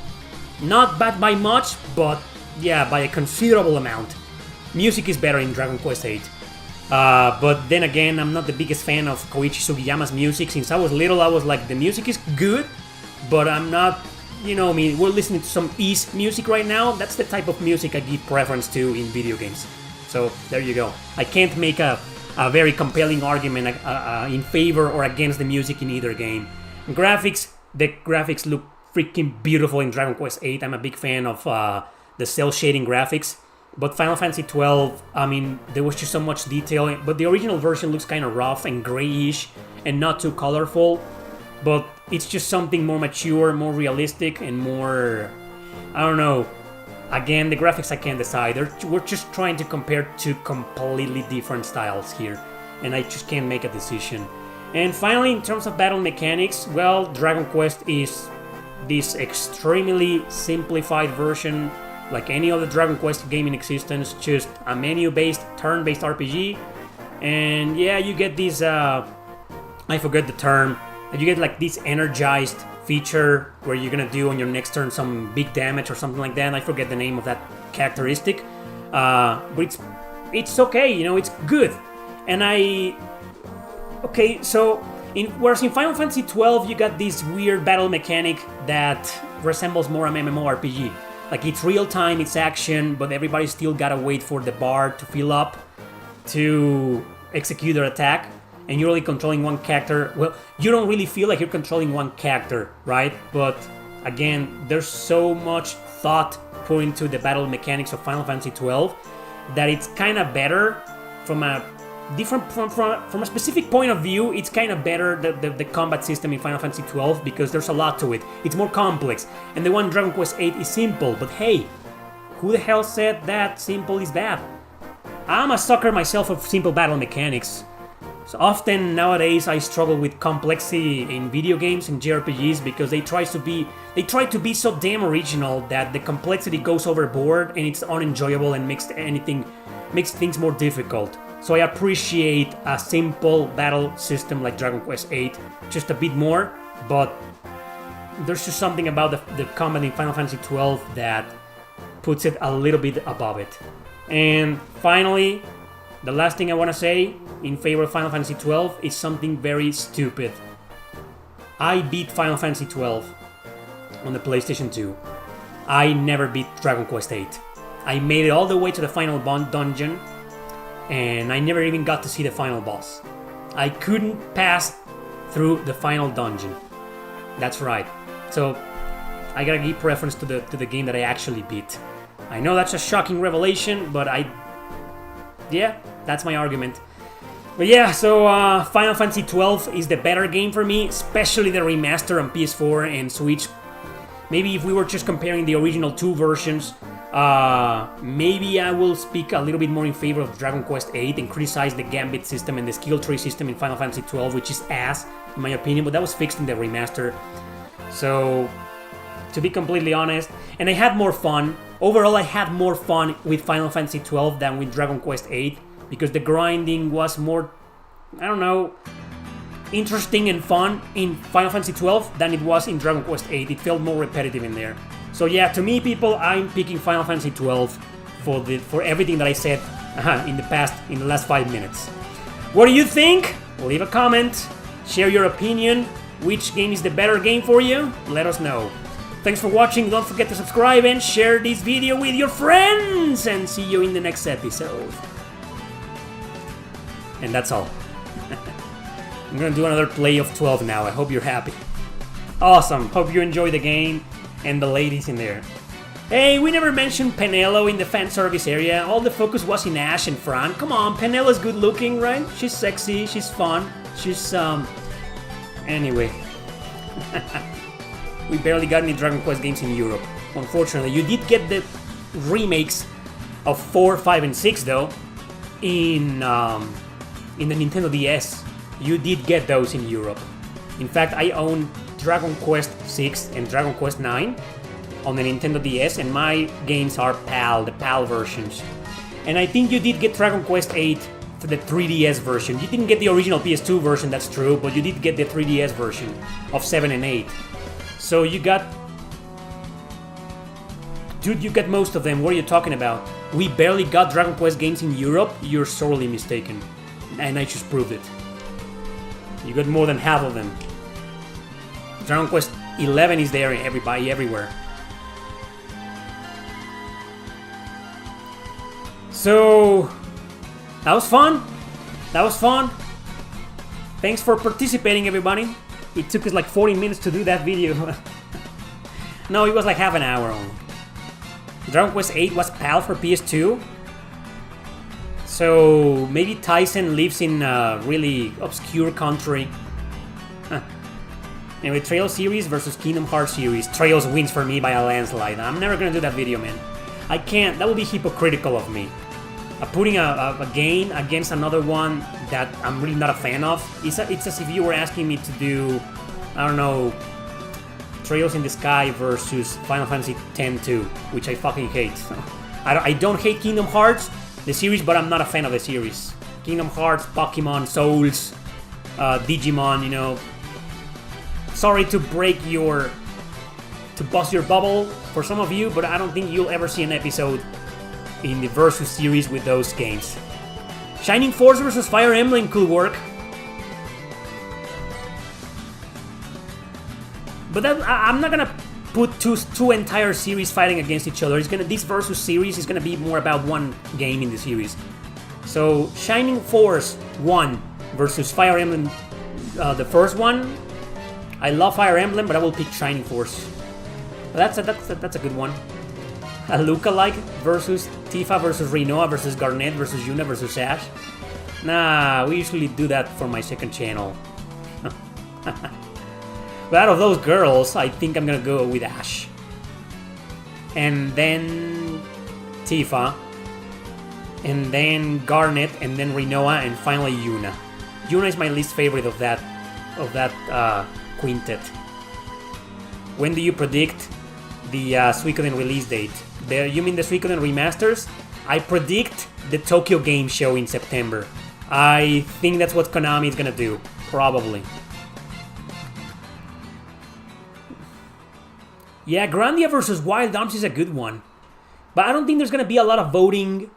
Not by much, but yeah, by a considerable amount. Music is better in Dragon Quest VIII. But then again, I'm not the biggest fan of Koichi Sugiyama's music. Since I was little, I was like, the music is good, but I'm not, you know me, we're listening to some East music right now. That's the type of music I give preference to in video games. So there you go. I can't make a very compelling argument in favor or against the music in either game. Graphics, the graphics look freaking beautiful in Dragon Quest VIII. I'm a big fan of the cell shading graphics. But Final Fantasy XII, I mean, there was just so much detail. But the original version looks kind of rough and grayish and not too colorful. But it's just something more mature, more realistic, and more, I don't know. Again, the graphics I can't decide. We're just trying to compare two completely different styles here. And I just can't make a decision. And finally, in terms of battle mechanics, well, Dragon Quest is this extremely simplified version, like any other Dragon Quest game in existence, just a menu-based, turn-based RPG. And yeah, you get these, I forget the term, you get like this energized feature where you're gonna do on your next turn some big damage or something like that. I forget the name of that characteristic. But it's okay, you know, it's good. And okay, so whereas in Final Fantasy XII, you got this weird battle mechanic that resembles more an MMORPG. Like, it's real time, it's action, but everybody still gotta wait for the bar to fill up to execute their attack. And you're only controlling one character. Well, you don't really feel like you're controlling one character, right? But again, there's so much thought put into the battle mechanics of Final Fantasy XII that it's kind of better from a different from a specific point of view. It's kind of better, the combat system in Final Fantasy XII, because there's a lot to it. It's more complex, and the one in Dragon Quest VIII is simple. But hey, who the hell said that simple is bad? I'm a sucker myself of simple battle mechanics. So often nowadays I struggle with complexity in video games and JRPGs because they try to be so damn original that the complexity goes overboard and it's unenjoyable and makes things more difficult. So I appreciate a simple battle system like Dragon Quest VIII just a bit more, but there's just something about the combat in Final Fantasy XII that puts it a little bit above it. And finally, the last thing I want to say in favor of Final Fantasy XII is something very stupid. I beat Final Fantasy XII on the PlayStation 2. I never beat Dragon Quest VIII. I made it all the way to the final dungeon, and I never even got to see the final boss. I couldn't pass through the final dungeon. That's right. So I gotta give preference to the game that I actually beat. I know that's a shocking revelation, but yeah, that's my argument. But yeah, so Final Fantasy XII is the better game for me, especially the remaster on PS4 and Switch. Maybe if we were just comparing the original two versions, maybe I will speak a little bit more in favor of Dragon Quest VIII and criticize the Gambit system and the skill tree system in Final Fantasy XII, which is ass, in my opinion, but that was fixed in the remaster. So, to be completely honest, and I had more fun. Overall, I had more fun with Final Fantasy XII than with Dragon Quest VIII, because the grinding was more, I don't know, interesting and fun in Final Fantasy XII than it was in Dragon Quest VIII. It felt more repetitive in there. So yeah, to me, people, I'm picking Final Fantasy XII for everything that I said in the last 5 minutes. What do you think? Leave a comment, share your opinion. Which game is the better game for you? Let us know. Thanks for watching. Don't forget to subscribe and share this video with your friends. And see you in the next episode. And that's all. I'm gonna do another play of 12 now. I hope you're happy. Awesome. Hope you enjoy the game and the ladies in there. Hey, we never mentioned Penelo in the fan service area. All the focus was in Ash and Fran. Come on, Penelo's good looking, right? She's sexy, she's fun, she's Anyway. We barely got any Dragon Quest games in Europe. Unfortunately, you did get the remakes of 4, 5, and 6 though in the Nintendo DS. You did get those in Europe. In fact, I own Dragon Quest 6 and Dragon Quest 9 on the Nintendo DS, and my games are the PAL versions. And I think you did get Dragon Quest 8 to the 3DS version. You didn't get the original PS2 version, that's true, but you did get the 3DS version of 7 and 8. So you got... Dude, you got most of them. What are you talking about? We barely got Dragon Quest games in Europe? You're sorely mistaken. And I just proved it. You got more than half of them. Dragon Quest 11 is there, everybody, everywhere. So... That was fun. That was fun. Thanks for participating, everybody. It took us like 40 minutes to do that video. No, it was like half an hour only. Dragon Quest 8 was PAL for PS2. So maybe Tyson lives in a really obscure country. Anyway, Trails series versus Kingdom Hearts series. Trails wins for me by a landslide. I'm never gonna do that video, man. I can't. That would be hypocritical of me. Putting a game against another one that I'm really not a fan of. It's as if you were asking me to do, I don't know, Trails in the Sky versus Final Fantasy X-2, which I fucking hate. So, I don't hate Kingdom Hearts, the series, but I'm not a fan of the series. Kingdom Hearts, Pokemon, Souls, Digimon, you know. Sorry to bust your bubble for some of you, but I don't think you'll ever see an episode in the Versus series with those games. Shining Force versus Fire Emblem could work. But I'm not gonna put two entire series fighting against each other. This Versus series is gonna be more about one game in the series. So Shining Force 1 versus Fire Emblem, the first one. I love Fire Emblem, but I will pick Shining Force. That's a good one. A lookalike versus Tifa versus Rinoa versus Garnet versus Yuna versus Ash. Nah, we usually do that for my second channel. But out of those girls, I think I'm gonna go with Ash. And then Tifa. And then Garnet, and then Rinoa, and finally Yuna. Yuna is my least favorite of that quintet. When do you predict the Suikoden release date? You mean the Suikoden remasters? I predict the Tokyo Game Show in September. I think that's what Konami is gonna do. Probably. Yeah, Grandia versus Wild Arms is a good one. But I don't think there's gonna be a lot of voting.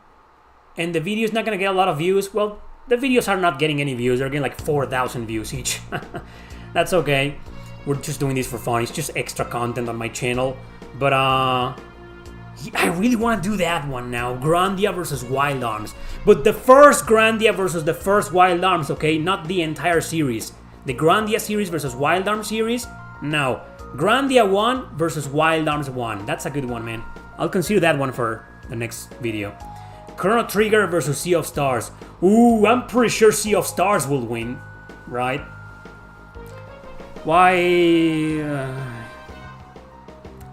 And the video is not gonna get a lot of views. Well, the videos are not getting any views. They're getting like 4,000 views each. That's okay. We're just doing this for fun. It's just extra content on my channel. But I really want to do that one now. Grandia versus Wild Arms. But the first Grandia versus the first Wild Arms, okay? Not the entire series. The Grandia series versus Wild Arms series? No. Grandia 1 versus Wild Arms 1. That's a good one, man. I'll consider that one for the next video. Chrono Trigger versus Sea of Stars. Ooh, I'm pretty sure Sea of Stars will win, right? Why?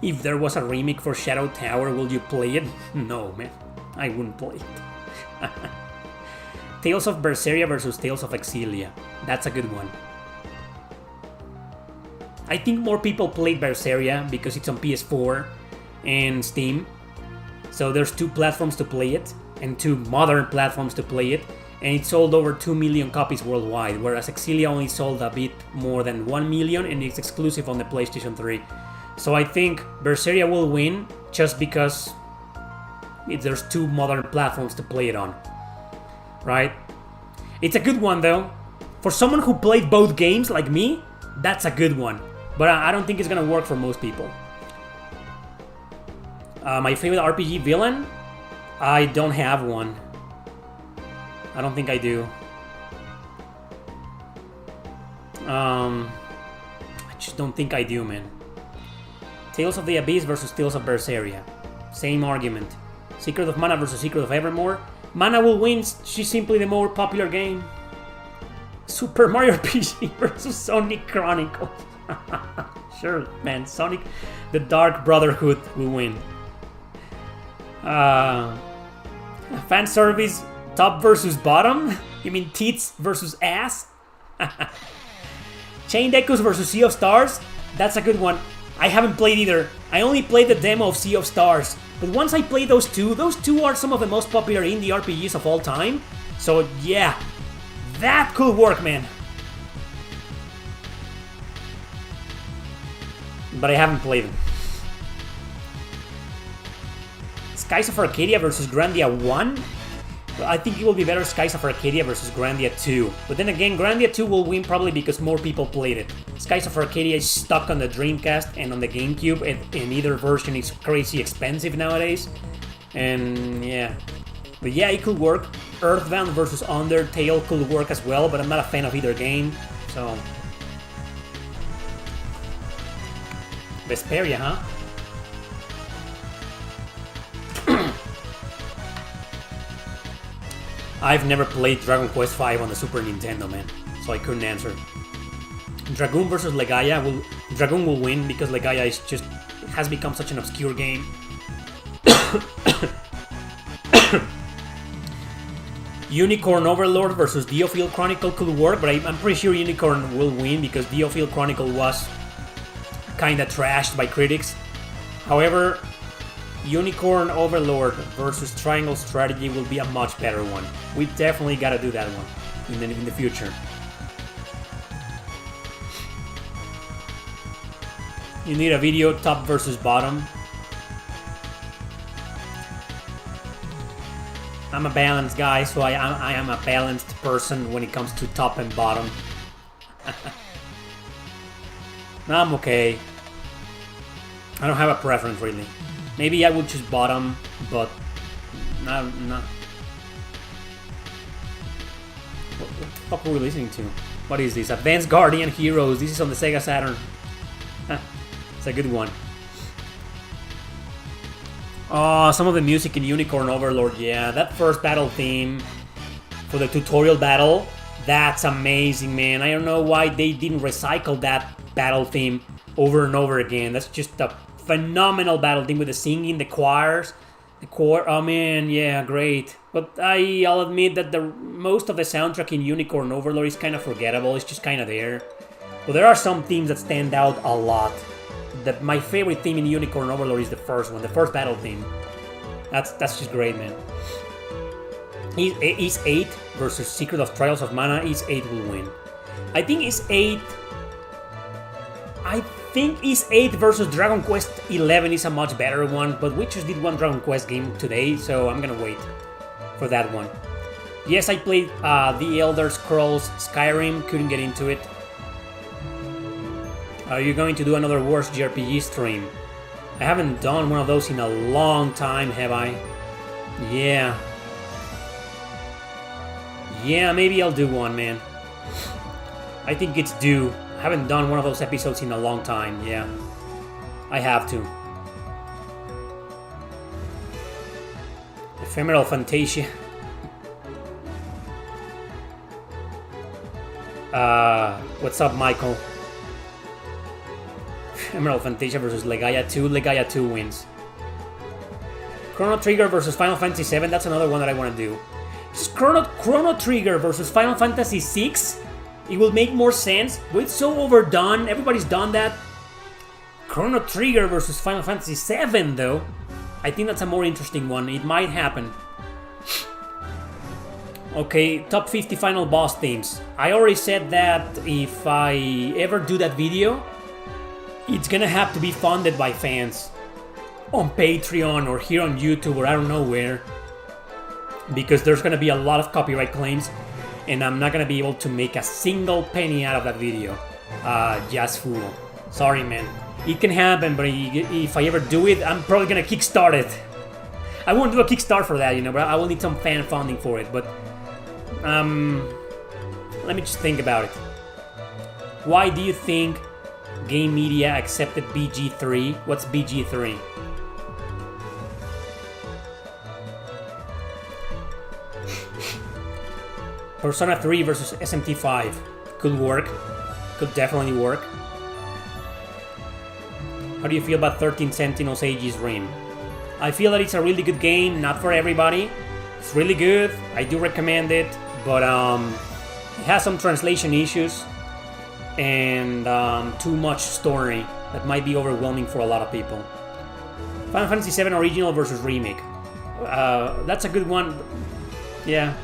If there was a remake for Shadow Tower, will you play it? No, man. I wouldn't play it. Tales of Berseria versus Tales of Exilia. That's a good one. I think more people played Berseria because it's on PS4 and Steam. So there's 2 platforms to play it, and 2 modern platforms to play it, and it sold over 2 million copies worldwide, whereas Exilia only sold a bit more than 1 million, and it's exclusive on the PlayStation 3. So I think Berseria will win just because there's 2 modern platforms to play it on, right? It's a good one though. For someone who played both games like me, that's a good one. But I don't think it's gonna work for most people. My favorite RPG villain? I don't have one. I don't think I do. I just don't think I do, man. Tales of the Abyss versus Tales of Berseria. Same argument. Secret of Mana versus Secret of Evermore. Mana will win, she's simply the more popular game. Super Mario RPG versus Sonic Chronicles. Sure, man. Sonic, the Dark Brotherhood will win. Fan service, top versus bottom? You mean tits versus ass? Chained Echoes versus Sea of Stars? That's a good one. I haven't played either. I only played the demo of Sea of Stars. But once I play those two are some of the most popular indie RPGs of all time. So yeah, that could work, man. But I haven't played them. Skies of Arcadia versus Grandia 1? Well, I think it will be better Skies of Arcadia versus Grandia 2. But then again, Grandia 2 will win probably because more people played it. Skies of Arcadia is stuck on the Dreamcast and on the GameCube, and either version is crazy expensive nowadays. And yeah. But yeah, it could work. Earthbound versus Undertale could work as well, but I'm not a fan of either game, so... Vesperia, huh? I've never played Dragon Quest V on the Super Nintendo, man, so I couldn't answer. Dragoon versus Legaia. Dragoon will win because Legaia has become such an obscure game. Unicorn Overlord versus Diofield Chronicle could work, but I'm pretty sure Unicorn will win because Diofield Chronicle was kinda trashed by critics. However, Unicorn Overlord versus Triangle Strategy will be a much better one. We definitely gotta do that one in the future. You need a video, top versus bottom. I'm a balanced guy, so I am a balanced person when it comes to top and bottom. I'm okay. I don't have a preference, really. Maybe I would choose bottom, but... No. What the fuck were we listening to? What is this? Advanced Guardian Heroes. This is on the Sega Saturn. It's a good one. Oh, some of the music in Unicorn Overlord, yeah. That first battle theme for the tutorial battle. That's amazing, man. I don't know why they didn't recycle that battle theme over and over again. That's just a phenomenal battle theme with the singing, the choirs. Oh man, yeah, great. But I'll admit that most of the soundtrack in Unicorn Overlord is kind of forgettable. It's just kind of there. But there are some themes that stand out a lot. My favorite theme in Unicorn Overlord is the first one, the first battle theme. That's just great, man. Is 8 versus Secret of Trials of Mana. Is 8 will win. I think Is 8 versus Dragon Quest 11 is a much better one, but we just did one Dragon Quest game today, so I'm gonna wait for that one. Yes, I played The Elder Scrolls Skyrim, couldn't get into it. Are you going to do another Worst JRPG stream? I haven't done one of those in a long time, have I? Yeah. Yeah, maybe I'll do one, man. I think it's due. I haven't done one of those episodes in a long time, yeah. I have to. Ephemeral Fantasia. What's up, Michael? Ephemeral Fantasia versus Legaia 2. Legaia 2 wins. Chrono Trigger versus Final Fantasy 7. That's another one that I want to do. Just Chrono Trigger versus Final Fantasy 6. It will make more sense, but it's so overdone. Everybody's done that. Chrono Trigger versus Final Fantasy 7, though. I think that's a more interesting one. It might happen. Okay, top 50 final boss themes. I already said that if I ever do that video, it's gonna have to be funded by fans. On Patreon or here on YouTube or I don't know where. Because there's gonna be a lot of copyright claims. And I'm not gonna be able to make a single penny out of that video. Just fool. Sorry, man. It can happen, but if I ever do it, I'm probably gonna kickstart it. I won't do a kickstart for that, you know, but I will need some fan funding for it. But, let me just think about it. Why do you think Game Media accepted BG3? What's BG3? Persona 3 versus SMT5. Could work. Could definitely work. How do you feel about 13 Sentinels Aegis Rim? I feel that it's a really good game, not for everybody. It's really good. I do recommend it, but it has some translation issues and too much story that might be overwhelming for a lot of people. Final Fantasy 7 Original versus Remake. That's a good one. Yeah.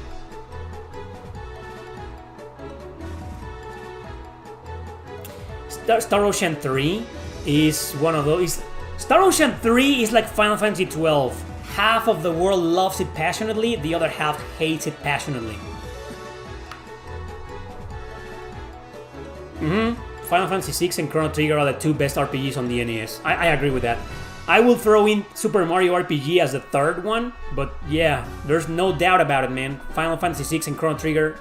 Star Ocean 3 is one of those. Star Ocean 3 is like Final Fantasy 12. Half of the world loves it passionately, the other half hates it passionately. Final Fantasy 6 and Chrono Trigger are the two best RPGs on the NES. I agree with that. I will throw in Super Mario RPG as the third one, but yeah, there's no doubt about it, man. Final Fantasy 6 and Chrono Trigger.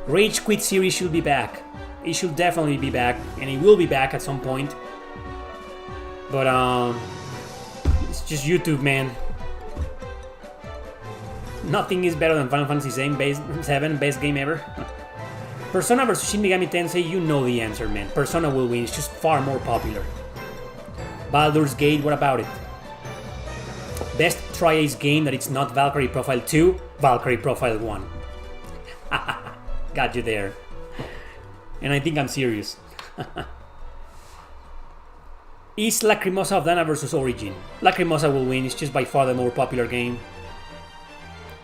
Rage Quit series should be back. It should definitely be back, and it will be back at some point. But it's just YouTube, man. Nothing is better than Final Fantasy 7, best game ever. Persona vs Shin Megami Tensei, you know the answer, man. Persona will win, it's just far more popular. Baldur's Gate, what about it? Best Tri-Ace game that it's not Valkyrie Profile 2, Valkyrie Profile 1. Got you there. And I think I'm serious. Is Lacrimosa of Dana versus Origin? Lacrimosa will win, it's just by far the more popular game.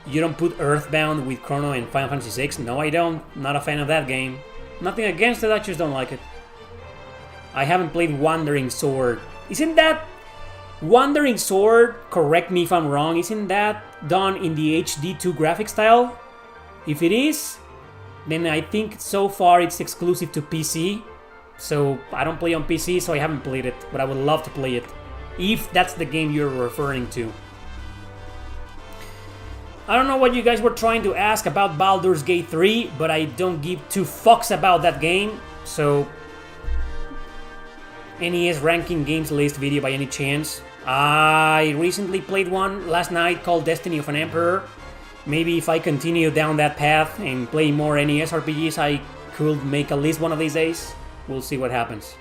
You don't put Earthbound with Chrono and Final Fantasy 6? No, I don't. Not a fan of that game. Nothing against it, I just don't like it. I haven't played Wandering Sword. Isn't that... Wandering Sword, correct me if I'm wrong, isn't that done in the HD2 graphic style? If it is, then I think so far it's exclusive to PC. So I don't play on PC, so I haven't played it, but I would love to play it. If that's the game you're referring to. I don't know what you guys were trying to ask about Baldur's Gate 3, but I don't give two fucks about that game. So, NES ranking games list video by any chance? I recently played one last night called Destiny of an Emperor. Maybe if I continue down that path and play more NES RPGs, I could make at least one of these days. We'll see what happens.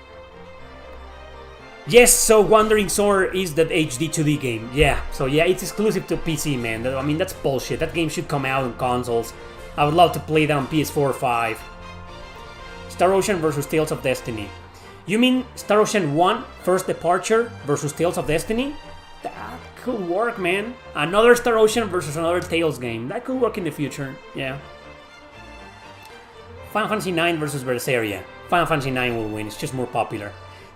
Yes, so Wandering Sword is that HD 2D game. Yeah, so yeah, it's exclusive to PC, man. I mean, that's bullshit. That game should come out on consoles. I would love to play that on PS4 or 5. Star Ocean versus Tales of Destiny. You mean Star Ocean 1, First Departure versus Tales of Destiny? That could work, man. Another Star Ocean versus another Tales game. That could work in the future, yeah. Final Fantasy 9 versus Berseria. Final Fantasy 9 will win, it's just more popular.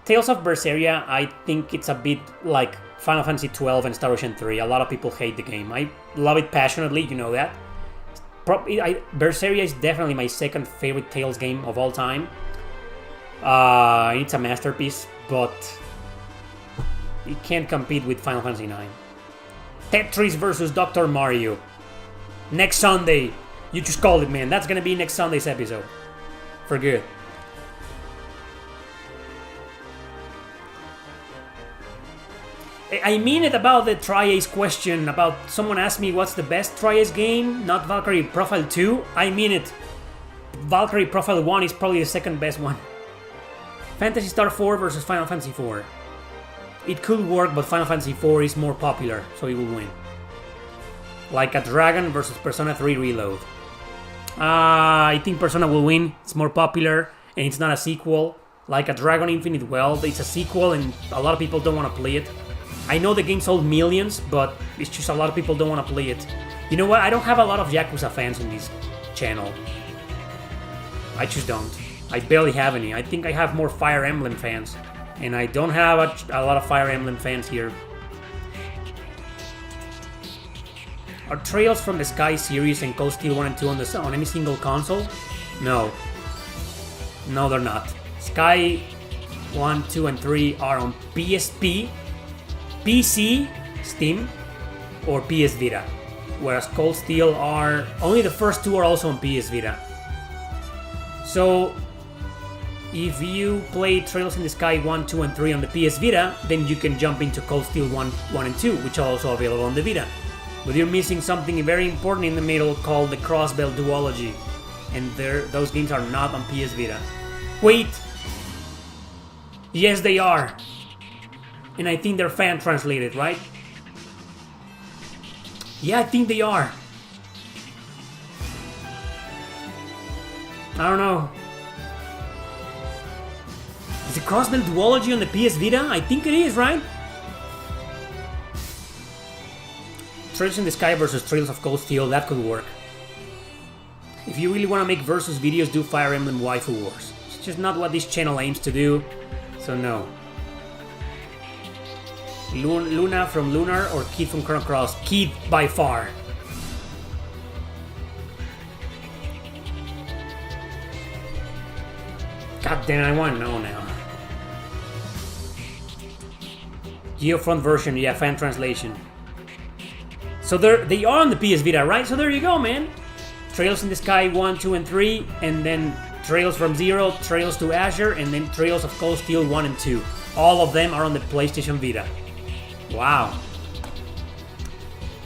Tales of Berseria, I think it's a bit like Final Fantasy 12 and Star Ocean 3. A lot of people hate the game. I love it passionately, you know that. Berseria is definitely my second favorite Tales game of all time. It's a masterpiece, but it can't compete with Final Fantasy 9. Tetris versus Dr. Mario. Next Sunday. You just called it, man. That's gonna be next Sunday's episode. For good. I mean it about the Tri-Ace question, about someone asked me what's the best Tri-Ace game, not Valkyrie Profile 2. I mean it. Valkyrie Profile 1 is probably the second best one. Phantasy Star 4 versus Final Fantasy 4. It could work, but Final Fantasy 4 is more popular, so it will win. Like a Dragon versus Persona 3 Reload. I think Persona will win. It's more popular, and it's not a sequel. Like a Dragon Infinite Wealth, it's a sequel, and a lot of people don't want to play it. I know the game sold millions, but it's just a lot of people don't want to play it. You know what? I don't have a lot of Yakuza fans in this channel. I just don't. I barely have any. I think I have more Fire Emblem fans. And I don't have a lot of Fire Emblem fans here. Are Trails from the Sky series and Cold Steel 1 and 2 on any single console? No. No, they're not. Sky 1, 2, and 3 are on PSP, PC, Steam, or PS Vita. Whereas Cold Steel are... only the first two are also on PS Vita. So, if you play Trails in the Sky 1, 2, and 3 on the PS Vita, then you can jump into Cold Steel 1, and 2, which are also available on the Vita. But you're missing something very important in the middle called the Crossbell Duology. And those games are not on PS Vita. Wait! Yes, they are! And I think they're fan translated, right? Yeah, I think they are. I don't know. Is the Crossbell Duology on the PS Vita? I think it is, right? Trails in the Sky versus Trails of Cold Steel, that could work. If you really want to make versus videos, do Fire Emblem Waifu Wars. It's just not what this channel aims to do, so no. Luna from Lunar or Kid from Chrono Cross? Kid by far. God damn, I want to know now. Geofront version, yeah, fan translation. So they are on the PS Vita, right? So there you go, man. Trails in the Sky 1, 2, and 3, and then Trails from Zero, Trails to Azure, and then Trails of Cold Steel 1 and 2. All of them are on the PlayStation Vita. Wow.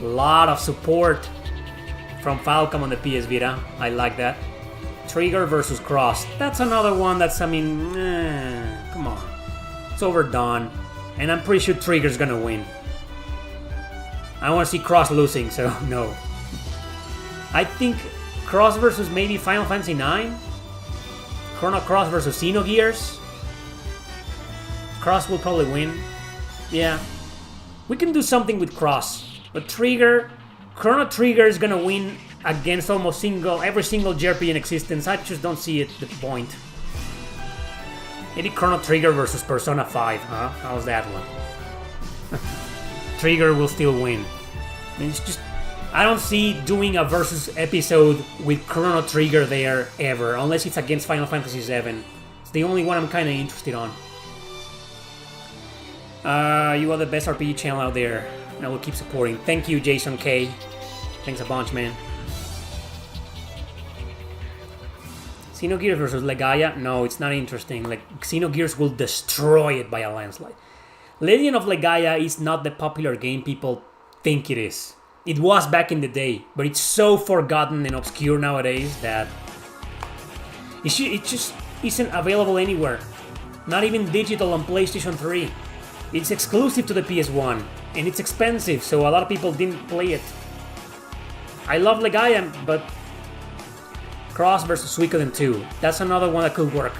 A lot of support from Falcom on the PS Vita. I like that. Trigger versus Cross. That's another one that's, I mean, come on. It's overdone. And I'm pretty sure Trigger's gonna win. I want to see Cross losing, so no. I think Cross versus maybe Final Fantasy IX? Chrono Cross versus Xenogears? Cross will probably win. Yeah. We can do something with Cross. But Trigger... Chrono Trigger is gonna win against almost every single JRPG in existence. I just don't see the point. Maybe Chrono Trigger versus Persona 5, huh? How's that one? Trigger will still win. I mean, it's just... I don't see doing a versus episode with Chrono Trigger there ever, unless it's against Final Fantasy VII. It's the only one I'm kind of interested on. You are the best RPG channel out there, and I will keep supporting. Thank you, Jason K. Thanks a bunch, man. Xenogears versus Legaia? No, it's not interesting. Like, Xenogears will destroy it by a landslide. Legend of Legaia is not the popular game people think it is. It was back in the day, but it's so forgotten and obscure nowadays that it just isn't available anywhere. Not even digital on PlayStation 3. It's exclusive to the PS1, and it's expensive, so a lot of people didn't play it. I love Legaia, but Cross versus Suikoden 2. That's another one that could work.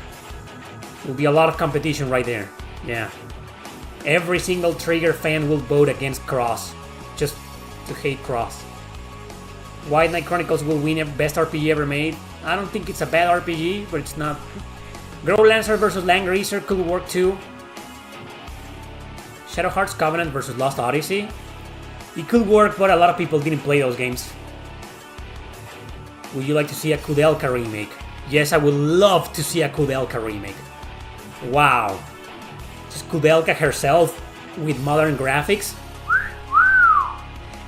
Will be a lot of competition right there. Yeah. Every single Trigger fan will vote against Cross. Just to hate Cross. White Knight Chronicles will win best RPG ever made. I don't think it's a bad RPG, but it's not. Grow Lancer versus Lang Racer could work too. Shadow Hearts Covenant versus Lost Odyssey. It could work, but a lot of people didn't play those games. Would you like to see a Kudelka remake? Yes, I would love to see a Kudelka remake. Wow. Just Kudelka herself with modern graphics.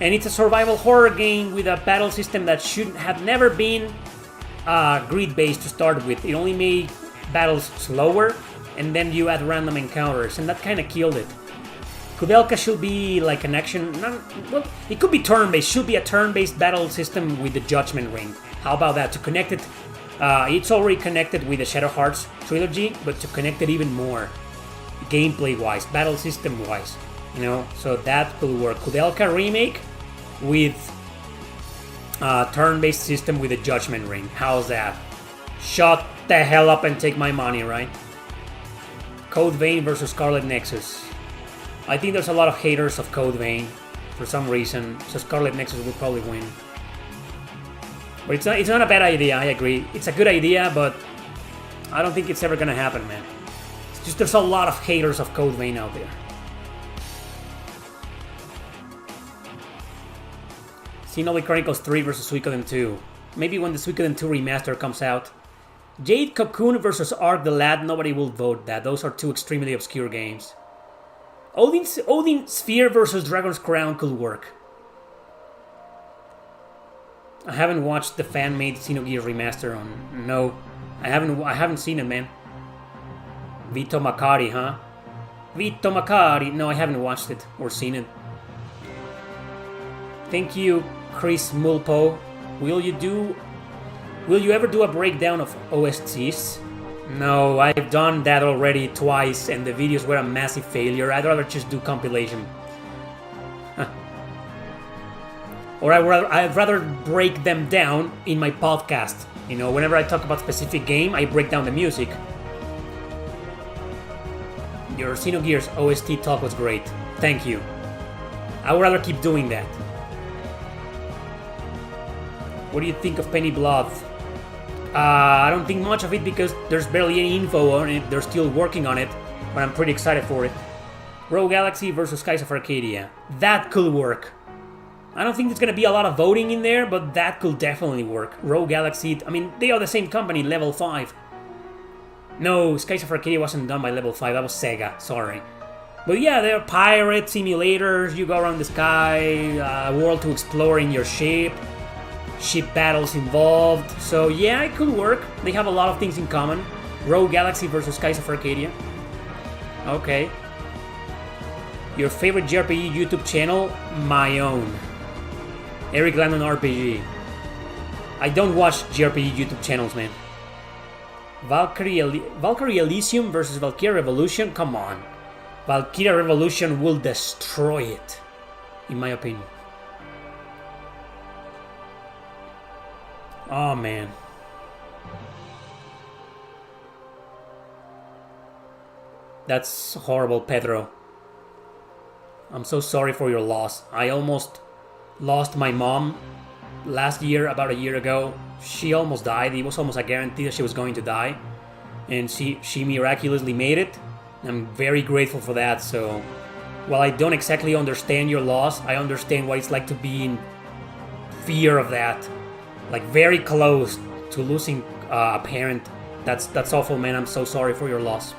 And it's a survival horror game with a battle system that should have never been grid-based to start with. It only made battles slower, and then you add random encounters, and that kind of killed it. Kudelka should be like an action... well, it could be turn-based. Should be a turn-based battle system with the Judgment Ring. How about that? To connect it... it's already connected with the Shadow Hearts trilogy, but to connect it even more. Gameplay-wise, battle system-wise. You know, so that could work. Kudelka remake with turn-based system with a Judgment Ring. How's that? Shut the hell up and take my money, right? Code Vein versus Scarlet Nexus. I think there's a lot of haters of Code Vein for some reason, so Scarlet Nexus will probably win. But it's not a bad idea, I agree. It's a good idea, but I don't think it's ever gonna happen, man. It's just there's a lot of haters of Code Vein out there. Xenoblade Chronicles 3 versus Suikoden 2. Maybe when the Suikoden 2 remaster comes out. Jade Cocoon versus Ark the Lad. Nobody will vote that. Those are two extremely obscure games. Odin Sphere versus Dragon's Crown could work. I haven't watched the fan-made Xenogears remaster on... No. I haven't seen it, man. Vito Macari, huh? Vito Macari. No, I haven't watched it or seen it. Thank you, Chris Mulpo. Will you ever do a breakdown of OSTs? No, I've done that already twice and the videos were a massive failure. I'd rather just do compilation. Or I'd rather break them down in my podcast. You know, whenever I talk about specific game, I break down the music. Your Xenogears OST talk was great. Thank you. I would rather keep doing that. What do you think of Penny Blood? I don't think much of it because there's barely any info on it. They're still working on it, but I'm pretty excited for it. Rogue Galaxy versus Skies of Arcadia. That could work. I don't think there's going to be a lot of voting in there, but that could definitely work. Rogue Galaxy, I mean, they are the same company, Level 5. No, Skies of Arcadia wasn't done by Level 5, that was Sega, sorry. But yeah, they're pirate simulators, you go around the sky, a world to explore in your ship battles involved, so yeah, it could work. They have a lot of things in common. Rogue Galaxy versus Skies of Arcadia. Okay. Your favorite JRPG YouTube channel? My own. Erick Landon RPG. I don't watch JRPG YouTube channels, man. Valkyrie Elysium versus Valkyria Revolution? Come on. Valkyria Revolution will destroy it, in my opinion. Oh, man. That's horrible, Pedro. I'm so sorry for your loss. I almost lost my mom last year, about a year ago. She almost died. It was almost a guarantee that she was going to die. And she miraculously made it. I'm very grateful for that. So, while I don't exactly understand your loss, I understand what it's like to be in fear of that. Like, very close to losing a parent. That's awful, man. I'm so sorry for your loss.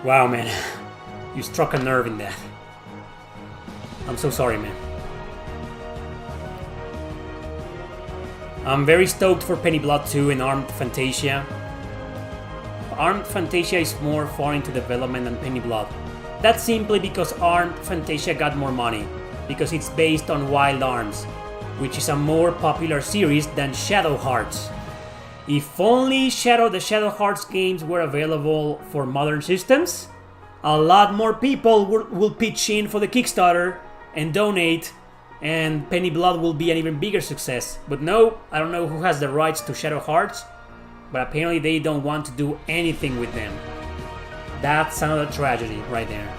Wow, man. You struck a nerve in that. I'm so sorry, man. I'm very stoked for Penny Blood 2 and Armed Fantasia. Armed Fantasia is more far into development than Penny Blood. That's simply because Armed Fantasia got more money, because it's based on Wild Arms, which is a more popular series than Shadow Hearts. If only the Shadow Hearts games were available for modern systems, a lot more people will pitch in for the Kickstarter and donate, and Penny Blood will be an even bigger success. But no, I don't know who has the rights to Shadow Hearts, but apparently they don't want to do anything with them. That's another tragedy right there.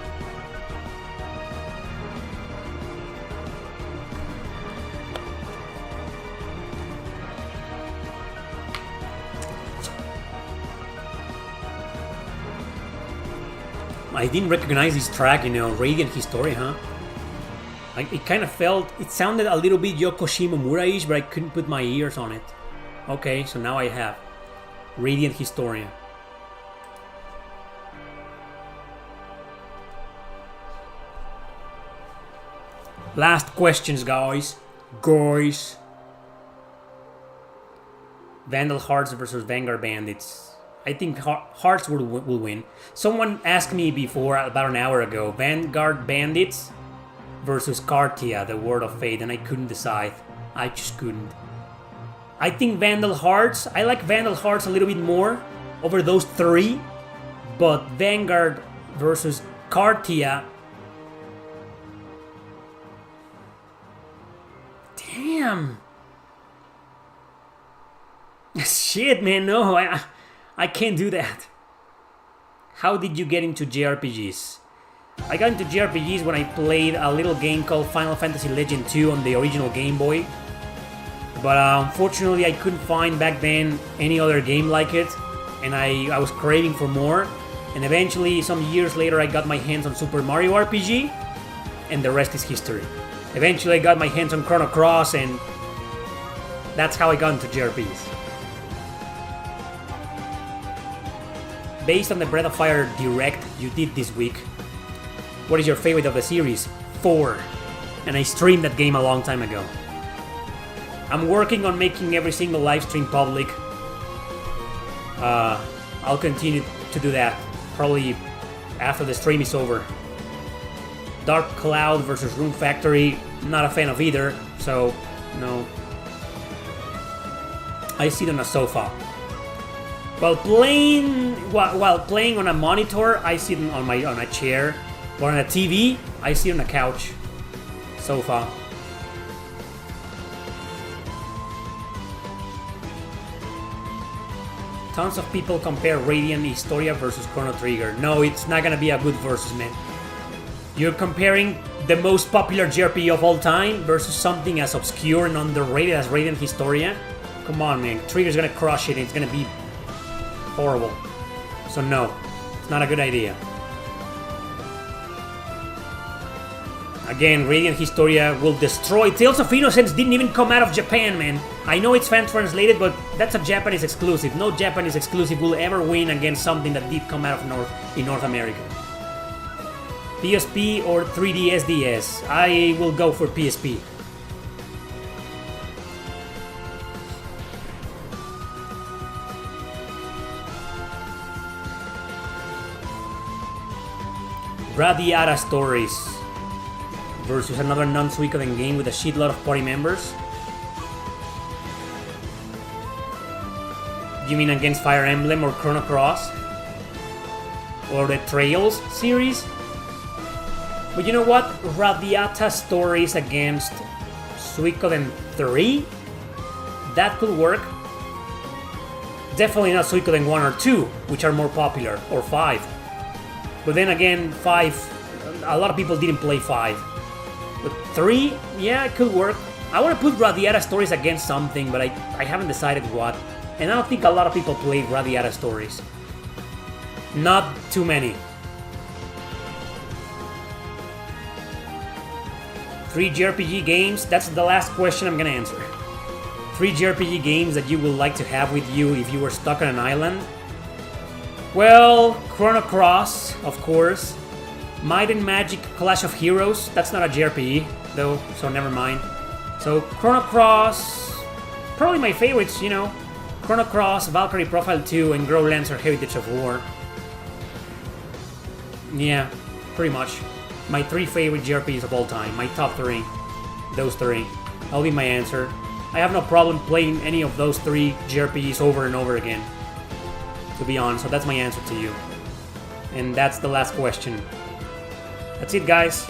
I didn't recognize this track, Radiant History, huh? It kind of it sounded a little bit Yoko Shimomura-ish, but I couldn't put my ears on it. Okay, so now I have Radiant Historia. Last questions, guys. Vandal Hearts versus Vanguard Bandits. I think Hearts will win. Someone asked me before, about an hour ago, Vanguard Bandits versus Cartia, the Word of Fate, and I couldn't decide. I just couldn't. I think Vandal Hearts, I like Vandal Hearts a little bit more over those three, but Vanguard versus Cartia. Damn. Shit, man, no, I can't do that. How did you get into JRPGs? I got into JRPGs when I played a little game called Final Fantasy Legend 2 on the original Game Boy. But unfortunately I couldn't find back then any other game like it, and I was craving for more. And eventually, some years later, I got my hands on Super Mario RPG, and the rest is history. Eventually I got my hands on Chrono Cross, and that's how I got into JRPGs. Based on the Breath of Fire Direct you did this week, what is your favorite of the series? 4. And I streamed that game a long time ago. I'm working on making every single live stream public. I'll continue to do that, probably after the stream is over. Dark Cloud versus Rune Factory, not a fan of either, so no. I sit on a sofa. While playing on a monitor, I sit on a chair. Or on a TV, I sit on a couch. Sofa. Tons of people compare Radiant Historia versus Chrono Trigger. No, it's not gonna be a good versus, man. You're comparing the most popular JRPG of all time versus something as obscure and underrated as Radiant Historia? Come on, man. Trigger's gonna crush it. It's gonna be horrible. So no, it's not a good idea. Again, Radiant Historia will destroy. Tales of Innocence didn't even come out of Japan, man. I know it's fan translated, but that's a Japanese exclusive. No Japanese exclusive will ever win against something that did come out of North America. PSP or 3DS DS? I will go for PSP. Radiata Stories versus another non-Suikoden game with a shitload of party members. You mean against Fire Emblem or Chrono Cross? Or the Trails series? But you know what? Radiata Stories against Suikoden 3? That could work. Definitely not Suikoden 1 or 2, which are more popular, or 5. But then again, 5, a lot of people didn't play 5. But 3, yeah, it could work. I want to put Radiata Stories against something, but I haven't decided what. And I don't think a lot of people played Radiata Stories. Not too many. 3 JRPG games, that's the last question I'm gonna answer. 3 JRPG games that you would like to have with you if you were stuck on an island? Well, Chrono Cross, of course. Might and Magic Clash of Heroes, that's not a JRPG, though, so never mind. So, Chrono Cross, probably my favorites, Chrono Cross, Valkyrie Profile 2, and Grow Lancer Heritage of War. Yeah, pretty much. My 3 favorite JRPGs of all time. My top 3. Those 3. That'll be my answer. I have no problem playing any of those 3 JRPGs over and over again, to be honest. So that's my answer to you. And that's the last question. That's it, guys.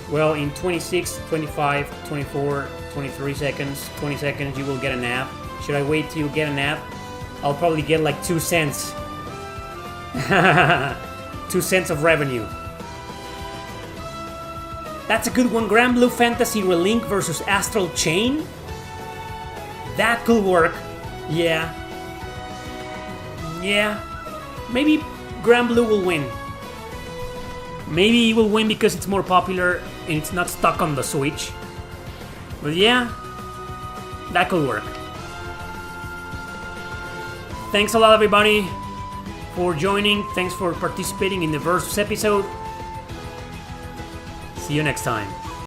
Well, in 26, 25, 24, 23 seconds, 20 seconds, you will get a nap. Should I wait till you get a nap? I'll probably get like 2 cents. 2 cents of revenue. That's a good one. Grand Blue Fantasy Relink versus Astral Chain? That could work. Yeah. Yeah. Maybe Grand Blue will win. Maybe he will win because it's more popular and it's not stuck on the Switch. But yeah, that could work. Thanks a lot, everybody, for joining. Thanks for participating in the Versus episode. See you next time.